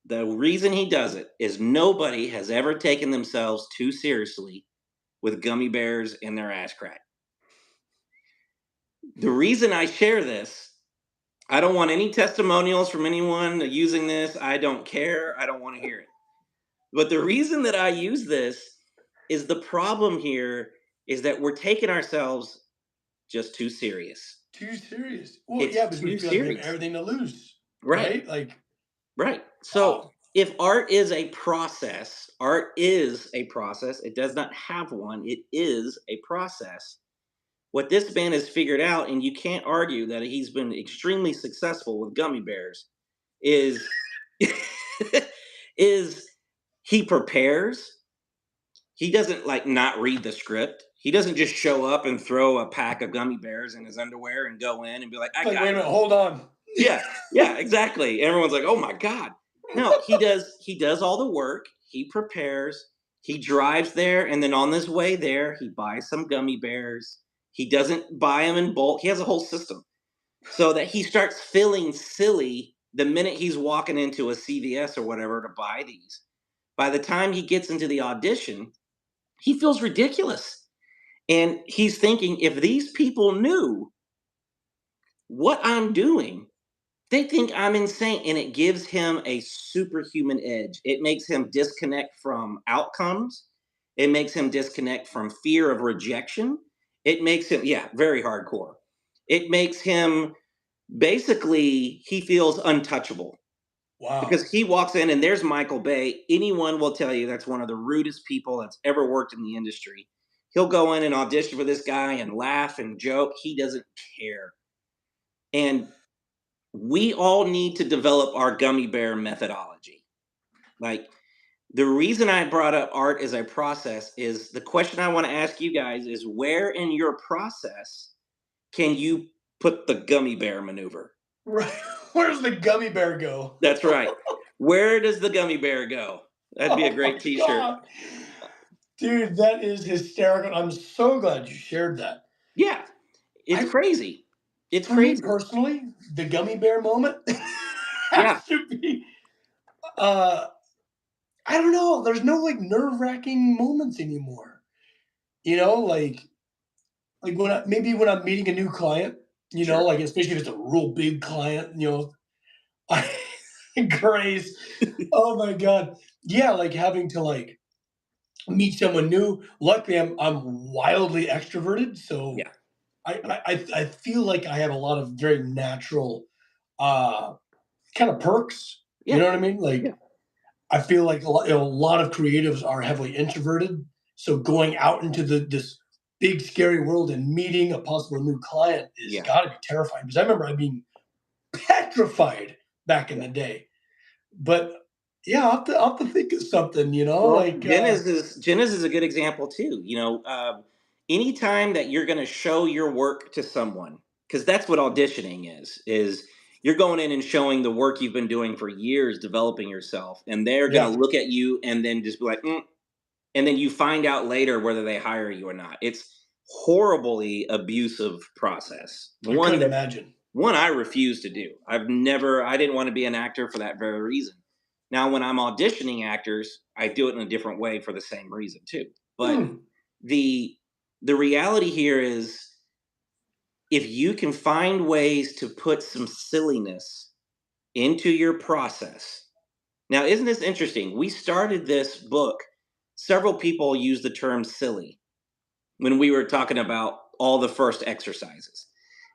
the reason he does it is nobody has ever taken themselves too seriously with gummy bears in their ass crack. The reason I share this, I don't want any testimonials from anyone using this. I don't care. I don't want to hear it. But the reason that I use this is the problem here is that we're taking ourselves just too serious. Too serious. Well, It's yeah, because we too feel like we have serious. everything to lose, Right. right? Like, Right. So wow. if art is a process, art is a process. It does not have one. It is a process. What this man has figured out, and you can't argue that he's been extremely successful with gummy bears, is is he prepares. He doesn't like not read the script. He doesn't just show up and throw a pack of gummy bears in his underwear and go in and be like, I Like, got wait a it. minute, hold on. Yeah, yeah, exactly. Everyone's like, "Oh my god." No, he does all the work. He prepares. He drives there, and then on his way there, he buys some gummy bears. He doesn't buy them in bulk. He has a whole system so that he starts feeling silly the minute he's walking into a CVS or whatever to buy these. By the time he gets into the audition, he feels ridiculous. And he's thinking, if these people knew what I'm doing, they think I'm insane, and it gives him a superhuman edge. It makes him disconnect from outcomes. It makes him disconnect from fear of rejection. It makes him, yeah, very hardcore. It makes him basically, he feels untouchable because Wow. he walks in and there's Michael Bay. Anyone will tell you that's one of the rudest people that's ever worked in the industry. He'll go in and audition for this guy and laugh and joke. He doesn't care. And we all need to develop our gummy bear methodology. Like, the reason I brought up art as a process is the question I want to ask you guys is, where in your process can you put the gummy bear maneuver? Right. Where does the gummy bear go? That's right. Where does the gummy bear go? That'd be a Oh my great t-shirt. god. Dude, that is hysterical. I'm so glad you shared that. Yeah, it's I crazy. It's For me crazy. personally, the gummy bear moment has Yeah. to be uh I don't know. There's no like nerve wracking moments anymore. You know, like when maybe when I'm meeting a new client, Sure. like especially if it's a real big client, I Grace. Oh my god. Yeah, like having to like meet someone new. Luckily, I'm wildly extroverted, so Yeah. I Yeah. I I feel like I have a lot of very natural uh kind of perks. You Yeah. know what I mean? Yeah. Like I feel like a lot of creatives are heavily introverted, so going out into this big scary world and meeting a possible new client is Yeah. got to be terrifying. Because I remember I being petrified back in Yeah. the day. But yeah, I'll have to think of something. Well, Like Genesis is a good example too. Anytime that you're going to show your work to someone, because that's what auditioning is you're going in and showing the work you've been doing for years, developing yourself, and they're going to yeah, look at you and then just be like, and then you find out later whether they hire you or not. It's horribly abusive process. I couldn't imagine. One I refuse to do. I didn't want to be an actor for that very reason. Now, when I'm auditioning actors, I do it in a different way for the same reason too. But Mm. the the reality here is if you can find ways to put some silliness into your process. Now, isn't this interesting? We started this book, several people use the term silly when we were talking about all the first exercises.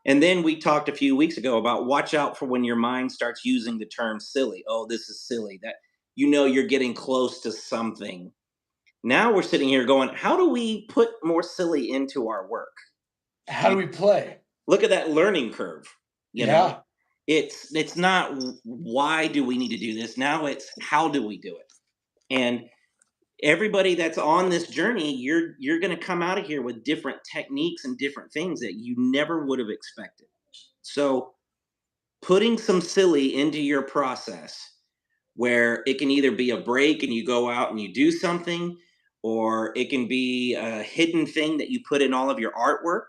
And then we talked a few weeks ago about watch out for when your mind starts using the term silly. Oh, this is silly. That you're getting close to something. Now we're sitting here going, how do we put more silly into our work? How do You we play? look at that learning curve, you know? Yeah, It's not why do we need to do this? Now it's how do we do it? And everybody that's on this journey, you're going to come out of here with different techniques and different things that you never would have expected. So, putting some silly into your process where it can either be a break and you go out and you do something, or it can be a hidden thing that you put in all of your artwork.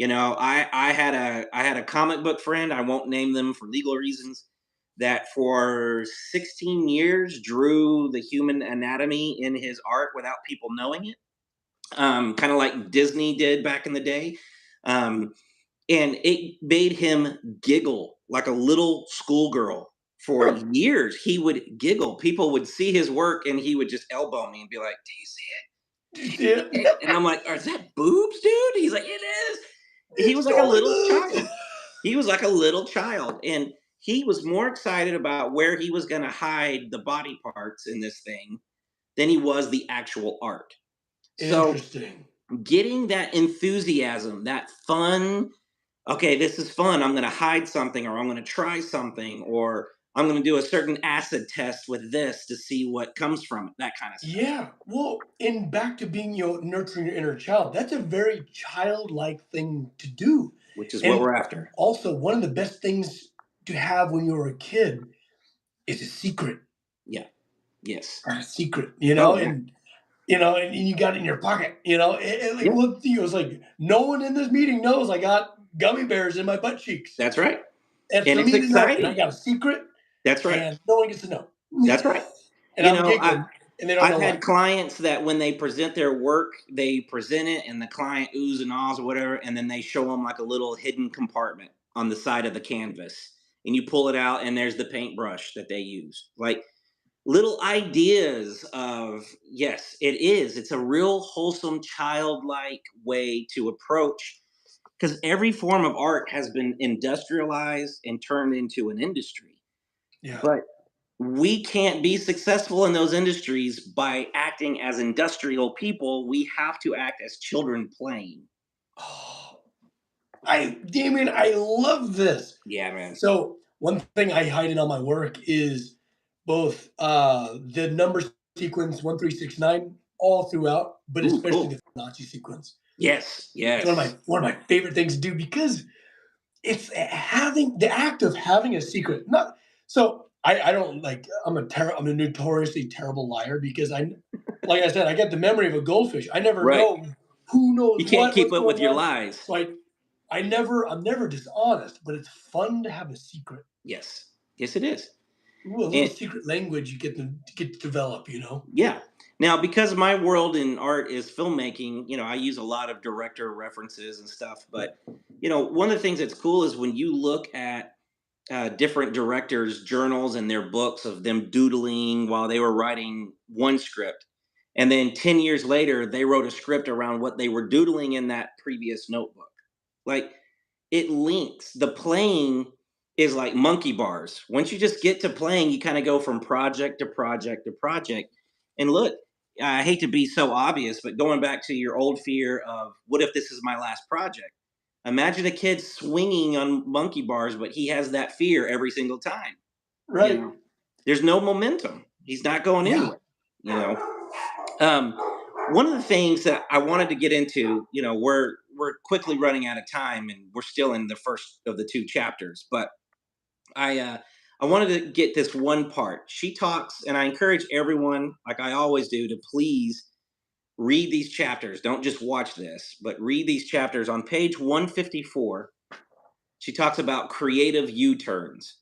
I had a comic book friend, I won't name them for legal reasons, that for 16 years drew the human anatomy in his art without people knowing it, kind of like Disney did back in the day. Um, and it made him giggle like a little schoolgirl. For huh. years, he would giggle. People would see his work and he would just elbow me and be like, "Do you see it? Do you Do you see see it? it?" And I'm like, "Is that boobs, dude?" He's like, "It is." He It's was like a totally little boobs. child. He was like a little child. And he was more excited about where he was going to hide the body parts in this thing than he was the actual art. So, Interesting. getting that enthusiasm, that fun, okay, this is fun. I'm going to hide something, or I'm going to try something, or I'm going to do a certain acid test with this to see what comes from it, that kind of stuff, Yeah. Well, and back to being, nurturing your inner child. That's a very childlike thing to do. which is what And we're after. also, one of the best things to have when you were a kid is a secret. Yeah. Yes. Or a secret, Oh, yeah. and you got it in your pocket, like Yeah. look, it was like no one in this meeting knows I got gummy bears in my butt cheeks. That's right. It's And for it's me to know, and I exciting. got a secret, That's right. and no one gets to know. That's right. And You I'm know, giggling, and they don't I've know had why. clients that when they present their work, they present it and the client oohs and ahs or whatever, and then they show them like a little hidden compartment on the side of the canvas. And you pull it out, and there's the paintbrush that they used. Like little ideas of, yes, it is. It's a real wholesome, childlike way to approach, because every form of art has been industrialized and turned into an industry. Yeah. But we can't be successful in those industries by acting as industrial people. We have to act as children playing. Oh, Damien, I love this. Yeah, man. So one thing I hide in all my work is both the number sequence 1369 all throughout, but Ooh, especially cool. the Fibonacci sequence. Yes, It's yes. one of my favorite things to do because it's having the act of having a secret. Not so I don't like I'm a notoriously terrible liar because like I said, I get the memory of a goldfish. I never Right. know who knows You can't keep what's up with going your on. lies. So I'm never dishonest, but it's fun to have a secret. Yes. Yes, it is. Ooh, a little And secret language you get to develop, you know? yeah. Now, because my world in art is filmmaking, I use a lot of director references and stuff. But, one of the things that's cool is when you look at different directors' journals and their books of them doodling while they were writing one script. And then 10 years later, they wrote a script around what they were doodling in that previous notebook. Like, it links. The playing is like monkey bars. Once you just get to playing, you kind of go from project to project to project. And look, I hate to be so obvious, but going back to your old fear of what if this is my last project? Imagine a kid swinging on monkey bars, but he has that fear every single time. You Right. know, there's no momentum. He's not going Yeah. anywhere. You know, um, one of the things that I wanted to get into, we're quickly running out of time, and we're still in the first of the two chapters. But I wanted to get this one part. She talks, and I encourage everyone, like I always do, to please read these chapters. Don't just watch this, but read these chapters. On page 154, she talks about creative U-turns.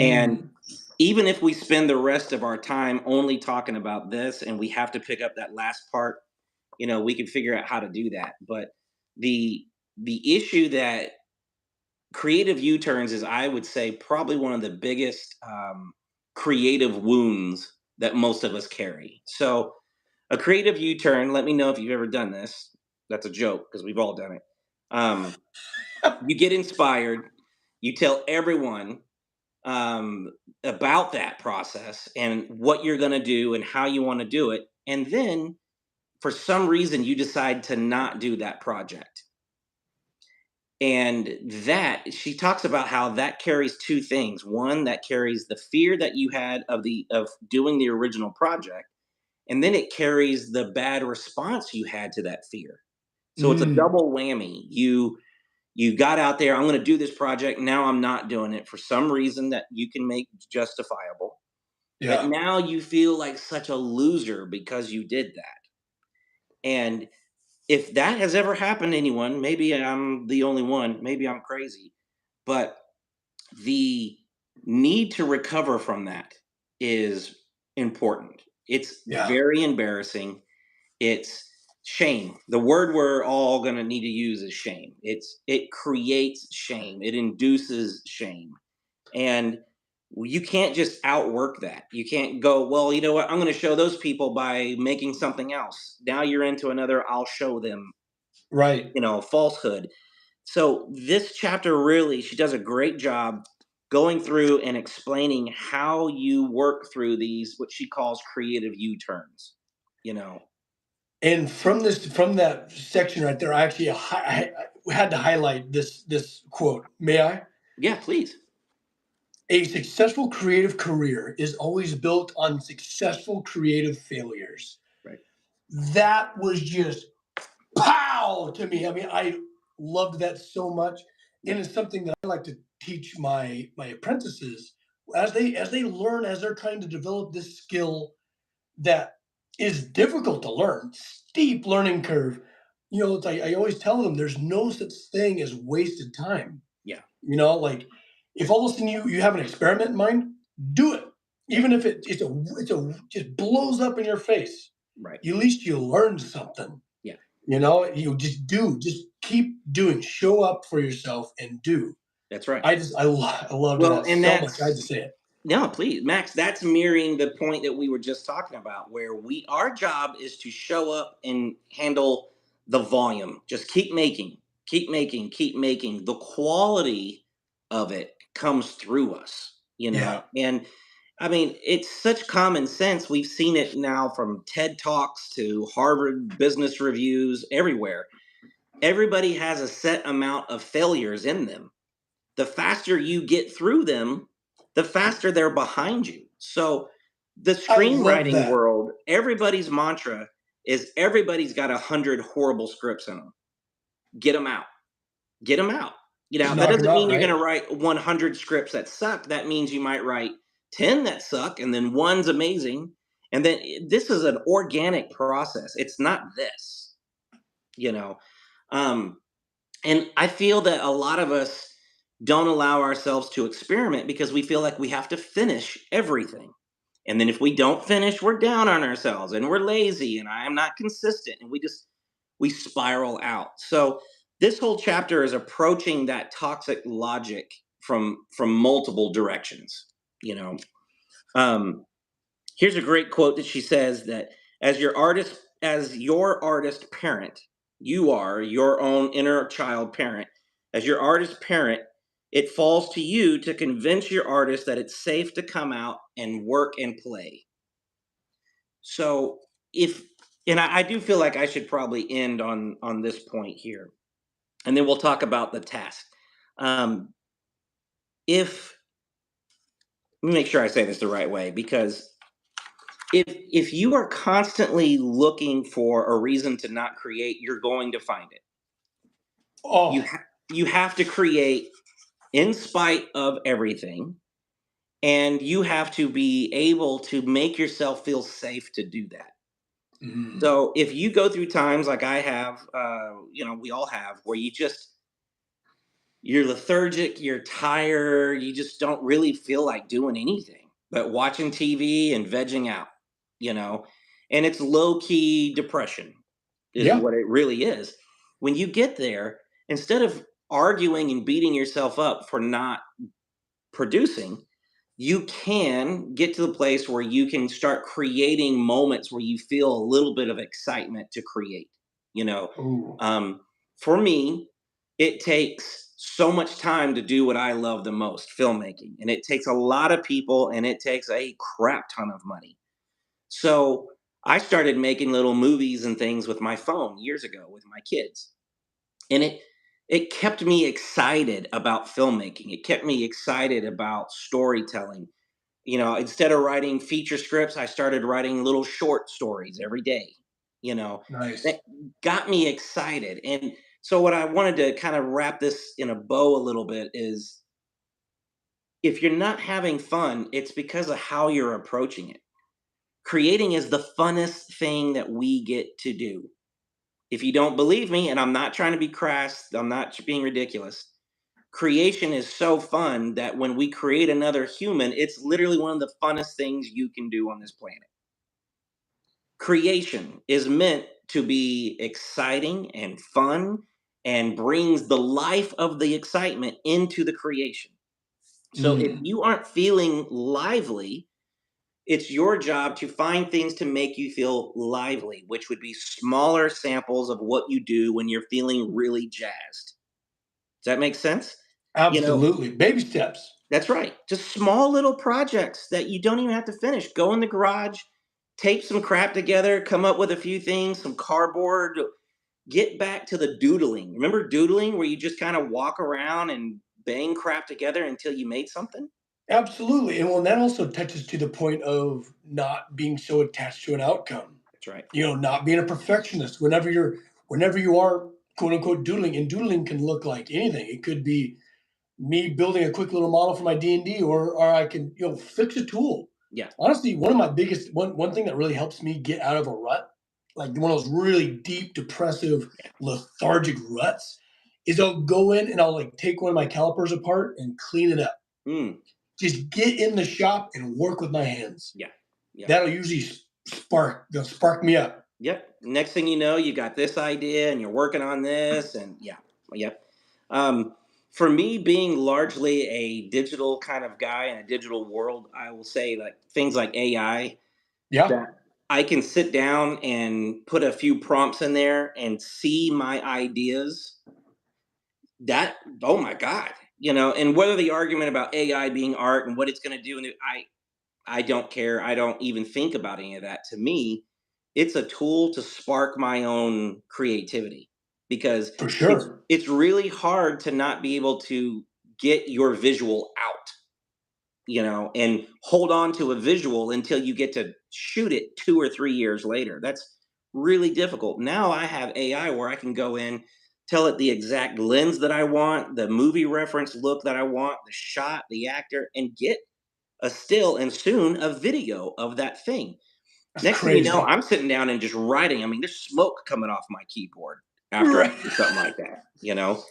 And Mm. even if we spend the rest of our time only talking about this and we have to pick up that last part, we can figure out how to do that. But the the issue that creative U-turns is, I would say, probably one of the biggest creative wounds that most of us carry. So a creative U-turn, let me know if you've ever done this. That's a joke because we've all done it. Um, you get inspired, you tell everyone um, about that process and what you're going to do and how you want to do it. And then for some reason, you decide to not do that project. And that she talks about how that carries two things. One, that carries the fear that you had of doing the original project, and then it carries the bad response you had to that fear. So it's a Mm. double whammy. You got out there, I'm going to do this project. Now I'm not doing it for some reason that you can make justifiable. But Yeah. now you feel like such a loser because you did that. And if that has ever happened to anyone, maybe I'm the only one, maybe I'm crazy, but the need to recover from that is important. It's Yeah. very embarrassing. It's shame. The word we're all going to need to use is shame. It creates shame. It induces shame. And you can't just outwork that. You can't go, well, you know what? I'm going to show those people by making something else. Now you're into another I'll show them, Right. falsehood. So this chapter really, she does a great job going through and explaining how you work through these, what she calls creative U-turns. You know, And from that section right there, I actually I had to highlight this quote. May I? yeah, please. A successful creative career is always built on successful creative failures. Right. That was just pow to me. I mean, I loved that so much, and Yeah. it's something that I like to teach my apprentices as they learn, as they're trying to develop this skill that is difficult to learn, steep learning curve. It's like I always tell them there's no such thing as wasted time. Yeah. Like if all of a sudden you have an experiment in mind, do it. Yeah. Even if it's a just blows up in your face. Right. At least you learned something. Yeah. You just keep doing. Show up for yourself and do. That's right. I loved Well, that and so much. I had to that's say it. no, please, Max. That's mirroring the point that we were just talking about, where our job is to show up and handle the volume. Just keep making, keep making, keep making. The quality of it comes through us, Yeah. And I mean, it's such common sense. We've seen it now from TED Talks to Harvard Business Reviews, everywhere. Everybody has a set amount of failures in them. The faster you get through them, the faster they're behind you. So, the I love screenwriting that. world, everybody's mantra is everybody's got 100 horrible scripts in them. Get them out. Get them out. Just That knock them doesn't out, mean you're going right? to write 100 scripts that suck. That means you might write 10 that suck and then one's amazing. And then this is an organic process. It's not this, you know. Um, and I feel that a lot of us don't allow ourselves to experiment because we feel like we have to finish everything. And then if we don't finish, we're down on ourselves and we're lazy and I am not consistent and we spiral out. So this whole chapter is approaching that toxic logic from multiple directions, you know. Um Here's a great quote that she says that as your artist parent, you are your own inner child parent. As your artist parent, it falls to you to convince your artist that it's safe to come out and work and play. So if and I do feel like I should probably end on this point here, and then we'll talk about the task. Um, if Let me make sure I say this the right way because if you are constantly looking for a reason to not create, you're going to find it. You Oh, ha- you have to create in spite of everything, and you have to be able to make yourself feel safe to do that. mm, So if you go through times like I have, we all have, where you're lethargic, you're tired, you just don't really feel like doing anything but watching TV and vegging out, you know, and it's low key depression, is yeah. what it really is. When you get there, instead of arguing and beating yourself up for not producing, you can get to the place where you can start creating moments where you feel a little bit of excitement to create. You know, Ooh, um, for me, it takes so much time to do what I love the most, filmmaking, and it takes a lot of people and it takes a crap ton of money. So I started making little movies and things with my phone years ago with my kids, and it kept me excited about filmmaking. It kept me excited about storytelling. Instead of writing feature scripts, I started writing little short stories every day. You know, that nice. got me excited. And so, what I wanted to kind of wrap this in a bow a little bit is if you're not having fun, it's because of how you're approaching it. Creating is the funnest thing that we get to do. If you don't believe me, and I'm not trying to be crass, I'm not being ridiculous. Creation is so fun that when we create another human, it's literally one of the funnest things you can do on this planet. Creation is meant to be exciting and fun and brings the life of the excitement into the creation. So if Mm, you aren't feeling lively, it's your job to find things to make you feel lively, which would be smaller samples of what you do when you're feeling really jazzed. Does that make sense? You know, absolutely. Baby steps. that's right. Just small little projects that you don't even have to finish. Go in the garage, tape some crap together, come up with a few things, some cardboard, get back to the doodling. Remember doodling where you just kind of walk around and bang crap together until you made something? Absolutely. And well, that also touches to the point of not being so attached to an outcome. That's right. Not being a perfectionist. Whenever you are quote unquote doodling, and doodling can look like anything. It could be me building a quick little model for my D&D, or I can, fix a tool. Yeah. Honestly, one of my biggest one thing that really helps me get out of a rut, like one of those really deep, depressive, lethargic ruts, is I'll go in and I'll like take one of my calipers apart and clean it up. Mm, Just get in the shop and work with my hands. yeah. Yep. That'll usually they'll spark me up. Yep. Next thing you know, you got this idea and you're working on this. And yeah. Yep. Um, for me, being largely a digital kind of guy in a digital world, I will say like things like AI Yeah, that I can sit down and put a few prompts in there and see my ideas. That oh my god, and whether the argument about AI being art and what it's going to do, and I don't care. I don't even think about any of that. To me, it's a tool to spark my own creativity because for it's sure. it's really hard to not be able to get your visual out, and hold on to a visual until you get to shoot it 2 or 3 years later. That's really difficult. Now I have AI where I can go in, tell it the exact lens that I want, the movie reference look that I want, the shot, the actor, and get a still and soon a video of that thing. That's Next thing you know, crazy. I'm sitting down and just writing. I mean, there's smoke coming off my keyboard after I Right. do something like that.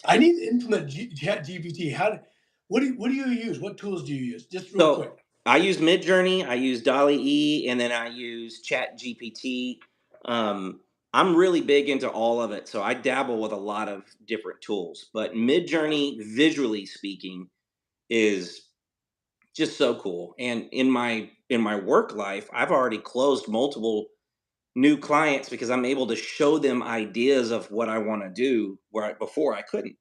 I need to implement Chat GPT. What do you use? What tools do you use? Just real So quick. I use Midjourney, I use Dolly E, and then I use Chat GPT. Um, I'm really big into all of it, so I dabble with a lot of different tools. But Midjourney, visually speaking, is just so cool. And in my work life, I've already closed multiple new clients because I'm able to show them ideas of what I want to do before I couldn't.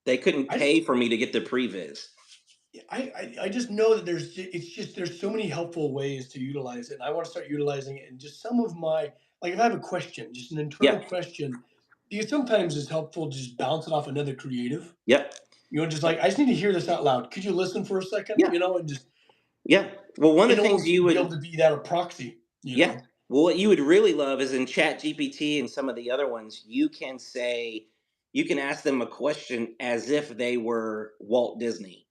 They couldn't I just pay for me to get the previs. I just know that it's just there's so many helpful ways to utilize it. And I want to start utilizing it. And just some of my like if I have a question, just an internal Yeah. question, because sometimes it's helpful to just bounce it off another creative. Yep. Just like I just need to hear this out loud. Could you listen for a second? Yeah. And just Yeah. Well, one of and the things you almost be able would, to be that a proxy. yeah. Well, what you would really love is in Chat GPT and some of the other ones, you can ask them a question as if they were Walt Disney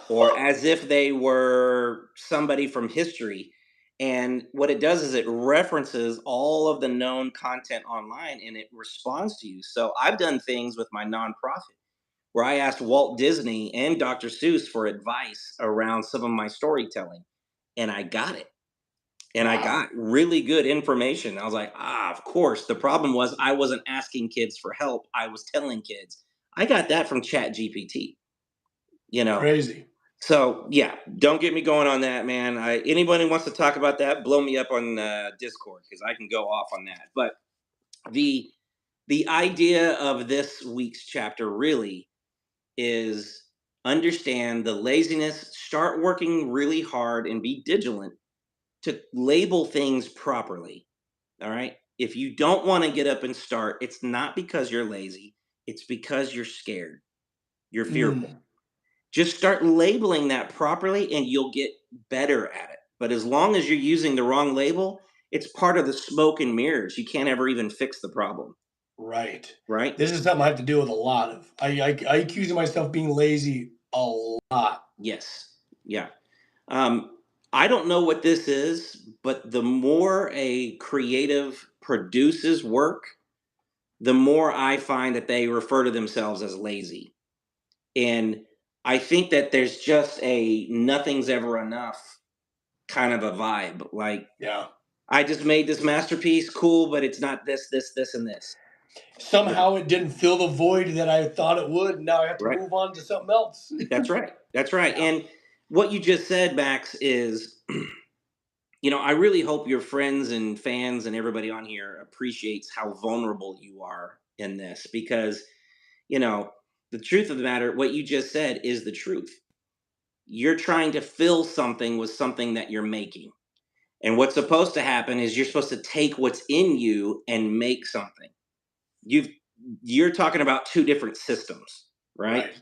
or as if they were somebody from history. And what it does is it references all of the known content online and it responds to you. So I've done things with my nonprofit where I asked Walt Disney and Dr. Seuss for advice around some of my storytelling, and I got it. And I got Wow, really good information. I was like, of course. The problem was I wasn't asking kids for help. I was telling kids. I got that from Chat GPT, you know. crazy. So yeah, don't get me going on that, man. Anybody wants to talk about that, blow me up on Discord because I can go off on that. But the the idea of this week's chapter really is understand the laziness, start working really hard and be vigilant to label things properly. All right. If you don't want to get up and start, it's not because you're lazy, it's because you're scared, you're fearful. Mm, Just start labeling that properly and you'll get better at it. But as long as you're using the wrong label, it's part of the smoke and mirrors. You can't ever even fix the problem, right. right? This is something I have to deal with a lot of. I accuse myself of being lazy a lot. Yes. Yeah. Um, I don't know what this is, but the more a creative produces work, the more I find that they refer to themselves as lazy. And I think that there's just a nothing's ever enough kind of a vibe. Like, Yeah. I just made this masterpiece, cool, but it's not this, this, this, and this. Yeah. Somehow it didn't fill the void that I thought it would. And now I have to Right. move on to something else. That's right. That's right. Yeah. And what you just said, Max, is I really hope your friends and fans and everybody on here appreciates how vulnerable you are in this because, you know, the truth of the matter, what you just said is the truth. You're trying to fill something with something that you're making. And what's supposed to happen is you're supposed to take what's in you and make something. You've you're talking about two different systems, right? Right.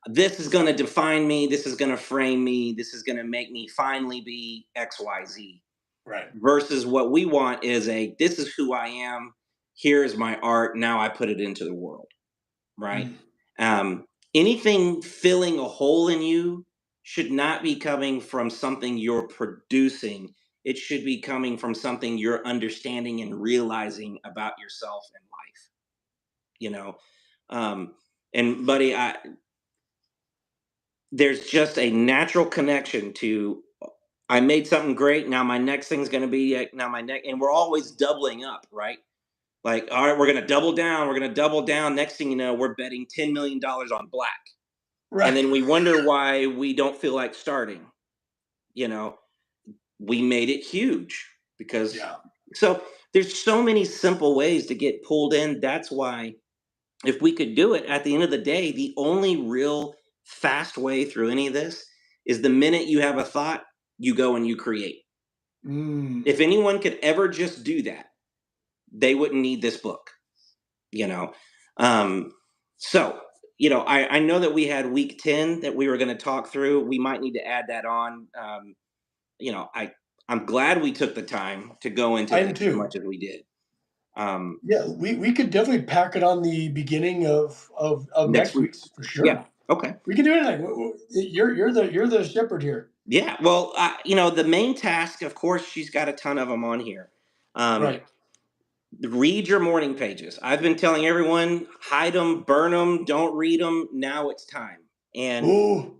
This is going to define me, this is going to frame me, this is going to make me finally be XYZ Right. versus what we want is this is who I am, here's my art, now I put it into the world, right? Mm, um, Anything filling a hole in you should not be coming from something you're producing. It should be coming from something you're understanding and realizing about yourself and life, you know. um, and buddy, there's just a natural connection to I made something great, now my next thing's going to be now my next, and we're always doubling up, right? Like, all right, we're going to double down, we're going to double down, next thing you know we're betting $10 million on black, and right. then we wonder why we don't feel like starting. you know we made it huge because Yeah. so there's so many simple ways to get pulled in. That's why if we could do it at the end of the day, the only real fast way through any of this is the minute you have a thought, you go and you create. Mm. If anyone could ever just do that, they wouldn't need this book, you know um so I know that we had week 10 that we were going to talk through. We might need to add that on. I'm glad we took the time to go into I this am as too. much as we did. um Yeah, we could definitely pack it on the beginning of Next next week. week's for Yeah. sure. Okay. We can do anything. You're the shepherd here. Yeah. Well, the main task, of course, she's got a ton of them on here. um Right. Read your morning pages. I've been telling everyone, hide them, burn them, don't read them. Now it's time. And Ooh.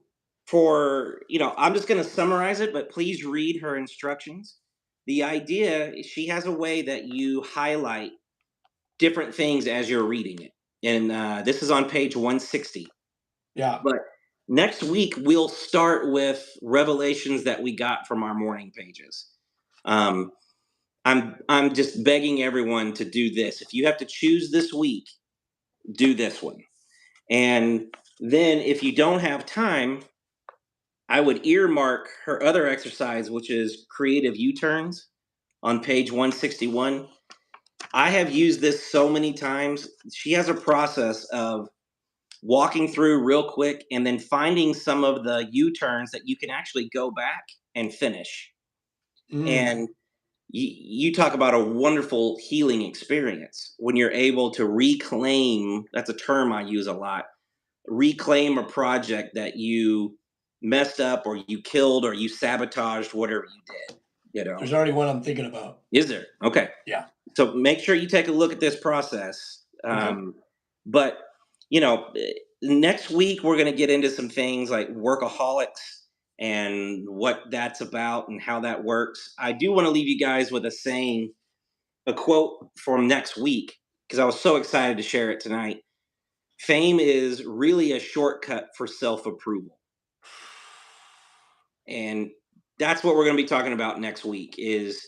I'm just going to summarize it, but please read her instructions. The idea is she has a way that you highlight different things as you're reading it. And this is on page 160. Yeah. But next week, we'll start with revelations that we got from our morning pages. Um, I'm just begging everyone to do this. If you have to choose this week, do this one. And then if you don't have time, I would earmark her other exercise, which is creative U-turns on page 161. I have used this so many times. She has a process of walking through real quick and then finding some of the U-turns that you can actually go back and finish. Mm. And you talk about a wonderful healing experience when you're able to reclaim, that's a term I use a lot, reclaim a project that you messed up or you killed or you sabotaged, whatever you did, you know. There's already one I'm thinking about. Is there? Okay. Yeah. So make sure you take a look at this process. Okay. But, you know, next week we're going to get into some things like workaholics and what that's about and how that works. I do want to leave you guys with a saying, a quote from next week, because I was so excited to share it tonight. Fame is really a shortcut for self approval. And that's what we're going to be talking about next week is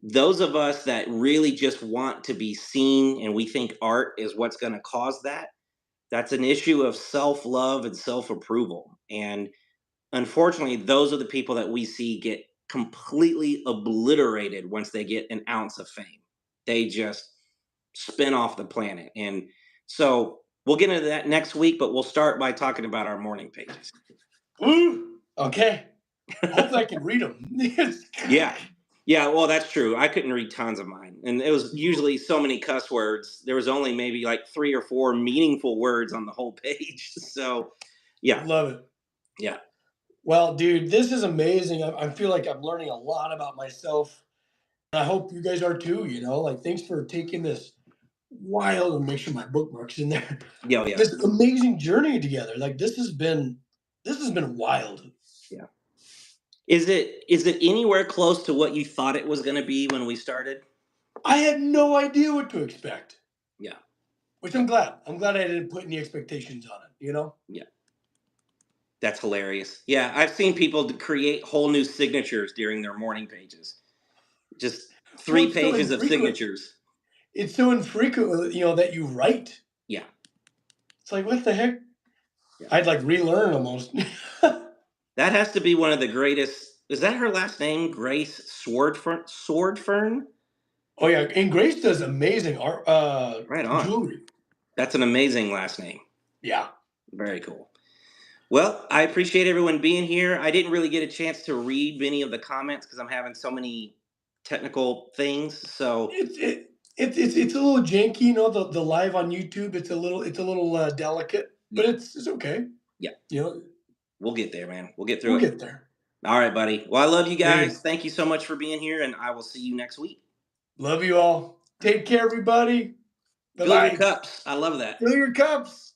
those of us that really just want to be seen and we think art is what's going to cause that. That's an issue of self-love and self-approval. And unfortunately, those are the people that we see get completely obliterated once they get an ounce of fame. They just spin off the planet. And so we'll get into that next week, but we'll start by talking about our morning pages. Okay. Hopefully I can read them. Yeah. Yeah, well, that's true. I couldn't read tons of mine. And it was usually so many cuss words. There was only maybe like 3 or 4 meaningful words on the whole page. So, yeah. Love it. Yeah. Well, dude, this is amazing. I feel like I'm learning a lot about myself. I hope you guys are too, like thanks for taking this wild and make sure my bookmarks in there. Yeah, oh, yeah. This amazing journey together. Like this has been wild. Yeah. Is it anywhere close to what you thought it was going to be when we started? I had no idea what to expect. Yeah. Which I'm glad. I'm glad I didn't put any expectations on it. Yeah. That's hilarious. Yeah, I've seen people create whole new signatures during their morning pages. Just Well, 3 it's so pages of infrequent. Signatures. It's so infrequent, that you write. Yeah. It's like, what the heck? Yeah. I'd like relearn almost. That has to be one of the greatest. Is that her last name? Grace Swordfern? Oh yeah, and Grace does amazing art, Right on. jewelry. That's an amazing last name. Yeah. Very cool. Well, I appreciate everyone being here. I didn't really get a chance to read many of the comments because I'm having so many technical things. So It's a little janky, the live on YouTube. It's a little delicate, but yeah, it's okay. yeah, You know, we'll get there, man. We'll get through we'll it. get there. All right, buddy. Well, I love you Hey, guys. Thank you so much for being here, and I will see you next week. love you all. Take care, everybody. Bye Fill your bye. cups. I love that. Fill your cups.